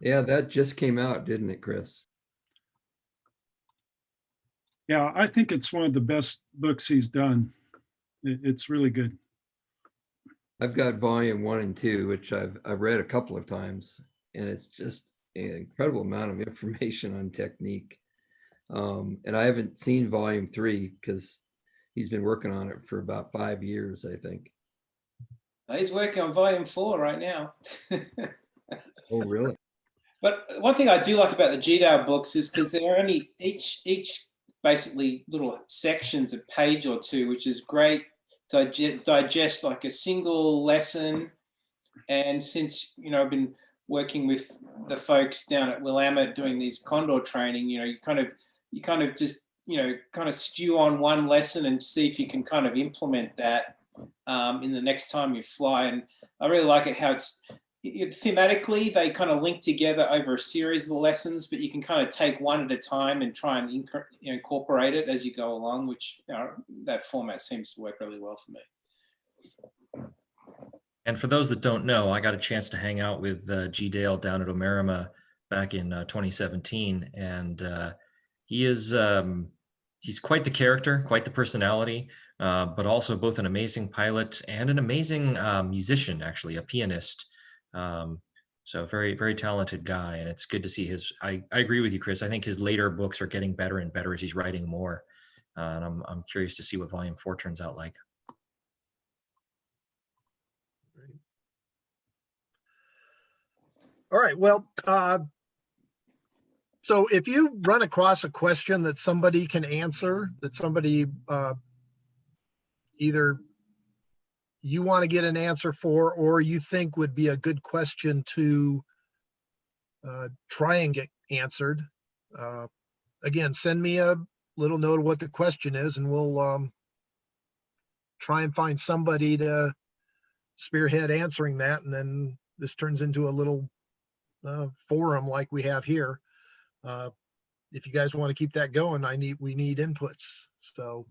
D: Yeah, that just came out, didn't it, Chris?
J: Yeah, I think it's one of the best books he's done. It's really good.
D: I've got volume 1 and 2, which I've read a couple of times, and it's just an incredible amount of information on technique. And I haven't seen volume 3 because he's been working on it for about 5 years, I think.
F: He's working on volume 4 right now.
D: Oh, really?
F: But one thing I do like about the GDAL books is because they're only each basically little sections, a page or two, which is great to digest like a single lesson. And since, you know, I've been working with the folks down at Willamette doing these condor training, you know, you kind of just, you know, kind of stew on one lesson and see if you can kind of implement that in the next time you fly. And I really like it how it's thematically, they kind of link together over a series of lessons, but you can kind of take one at a time and try and incorporate it as you go along, which that format seems to work really well for me.
H: And for those that don't know, I got a chance to hang out with G. Dale down at Omarama back in 2017, and he is he's quite the character, quite the personality, but also both an amazing pilot and an amazing musician, actually, a pianist. So very, very talented guy, and it's good to see his. I agree with you, Chris. I think his later books are getting better and better as he's writing more, and I'm curious to see what Volume 4 turns out like.
B: All right, well, so if you run across a question that somebody can answer, that somebody either you want to get an answer for, or you think would be a good question to try and get answered, again, send me a little note of what the question is, and we'll try and find somebody to spearhead answering that. And then this turns into a little forum like we have here. If you guys want to keep that going, we need inputs. So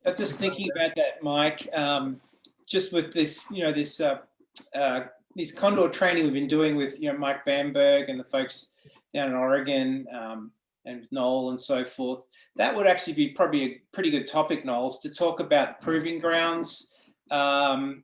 F: I'm just thinking about that, Mike. Just with this, you know, this Condor training we've been doing with, you know, Mike Bamberg and the folks down in Oregon, and Noel and so forth. That would actually be probably a pretty good topic, Noel, to talk about proving grounds, kind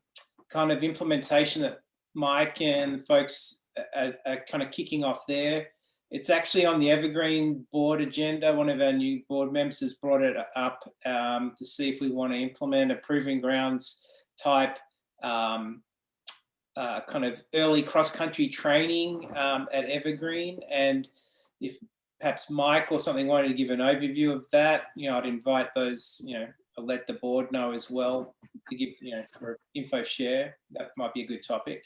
F: of implementation that Mike and the folks are kind of kicking off there. It's actually on the Evergreen board agenda. One of our new board members has brought it up to see if we want to implement a proving grounds type kind of early cross-country training at Evergreen. And if perhaps Mike or something wanted to give an overview of that, you know, I'd invite those, you know, I'll let the board know as well to give, you know, for info share. That might be a good topic.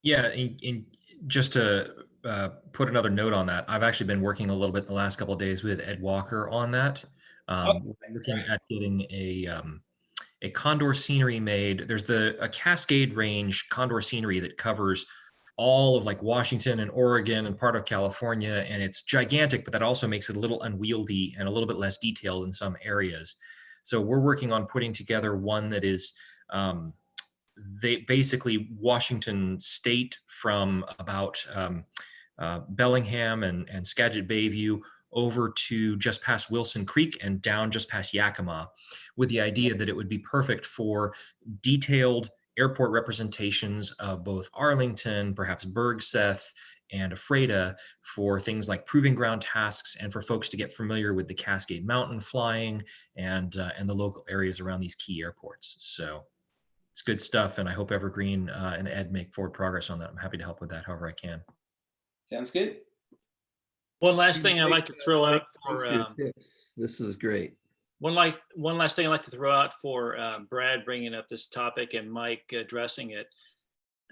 H: Yeah, and just to put another note on that, I've actually been working a little bit the last couple of days with Ed Walker on that. Looking at getting a condor scenery made. There's a Cascade Range condor scenery that covers all of like Washington and Oregon and part of California, and it's gigantic, but that also makes it a little unwieldy and a little bit less detailed in some areas. So we're working on putting together one that is basically Washington State from about Bellingham and Skagit Bayview over to just past Wilson Creek and down just past Yakima, with the idea that it would be perfect for detailed airport representations of both Arlington, perhaps Bergseth, and Ephrata for things like proving ground tasks and for folks to get familiar with the Cascade Mountain flying and the local areas around these key airports. So it's good stuff, and I hope Evergreen and Ed make forward progress on that. I'm happy to help with that however I can.
F: Sounds good.
E: One last thing I'd like to throw out for
D: This is great.
E: one last thing I'd like to throw out for Brad bringing up this topic and Mike addressing it.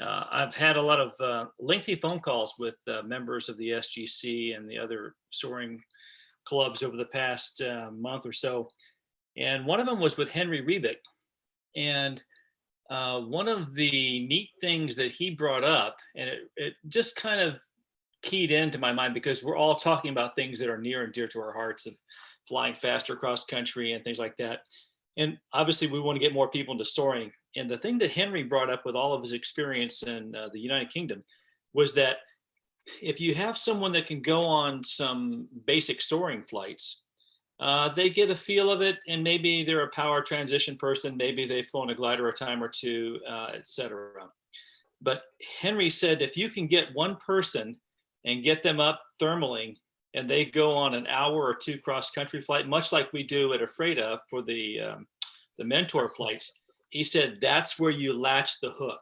E: I've had a lot of lengthy phone calls with members of the SGC and the other soaring clubs over the past month or so, and one of them was with Henry Rebick. And one of the neat things that he brought up, and it just kind of keyed into my mind because we're all talking about things that are near and dear to our hearts of flying faster across country and things like that. And obviously we want to get more people into soaring. And the thing that Henry brought up with all of his experience in the United Kingdom was that if you have someone that can go on some basic soaring flights, they get a feel of it, and maybe they're a power transition person, maybe they've flown a glider a time or two, etc. But Henry said if you can get one person and get them up thermaling, and they go on an hour or two cross-country flight, much like we do at Afreda for the mentor flights. He said that's where you latch the hook.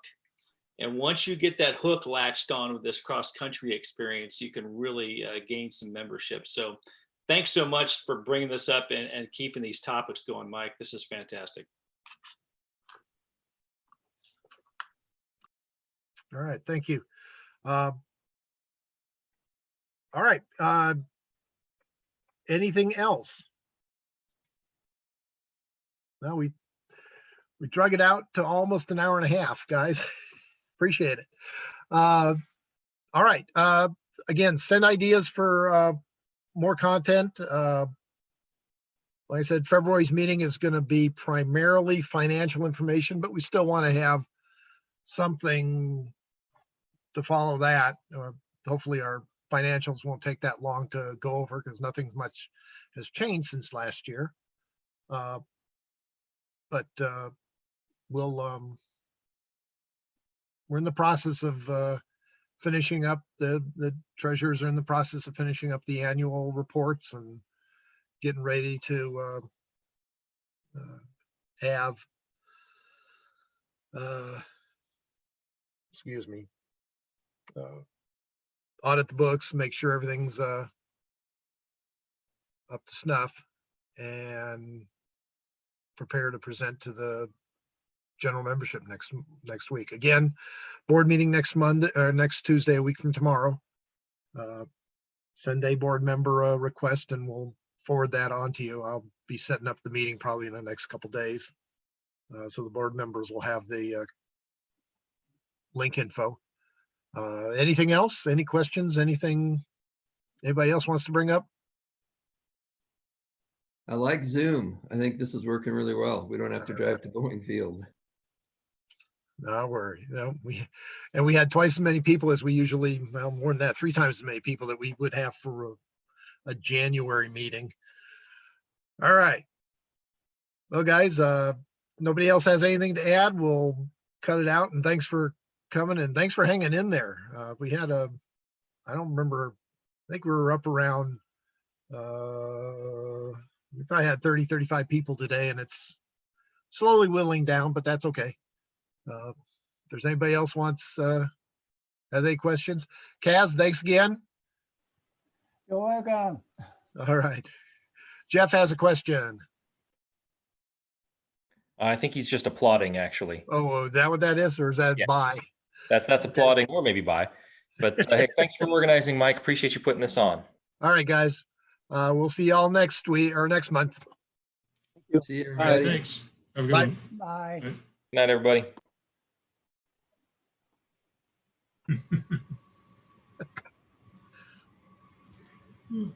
E: And once you get that hook latched on with this cross-country experience, you can really gain some membership. So thanks so much for bringing this up and keeping these topics going, Mike. This is fantastic.
B: All right, thank you. All right, anything else? Well, we drug it out to almost an hour and a half, guys. Appreciate it. All right, again, send ideas for more content. Like I said, February's meeting is going to be primarily financial information, but we still want to have something to follow that. Hopefully our financials won't take that long to go over because nothing much has changed since last year. But we're in the process of finishing up the treasurers are in the process of finishing up the annual reports and getting ready to have excuse me, audit the books, make sure everything's up to snuff, and prepare to present to the general membership next week. Again, board meeting next Monday or next Tuesday, a week from tomorrow. Send a board member a request and we'll forward that on to you. I'll be setting up the meeting probably in the next couple days. So the board members will have the link info. Anything else? Any questions? Anything anybody else wants to bring up?
D: I like Zoom. I think this is working really well. We don't have to drive to Boeing Field.
B: No, we had twice as many people as we usually, well, more than that, 3 times as many people that we would have for a January meeting. All right. Well, guys, nobody else has anything to add. We'll cut it out, and thanks for coming and thanks for hanging in there. We had I don't remember, I think we were up around, we probably had 30, 35 people today, and it's slowly whittling down, but that's okay. If there's anybody else has any questions, Kaz, thanks again.
C: You're welcome.
B: All right. Jeff has a question.
K: I think he's just applauding, actually.
B: Oh, is that what that is? Or is that
K: Yeah.
B: bye?
K: That's applauding, or maybe bye. But hey, thanks for organizing, Mike. Appreciate you putting this on.
B: All right, guys. We'll see y'all next week or next month.
D: See you,
A: All right,
D: everybody.
A: thanks. Have a good
B: Bye.
A: one.
C: Bye.
K: Good night, everybody.
A: Hmm.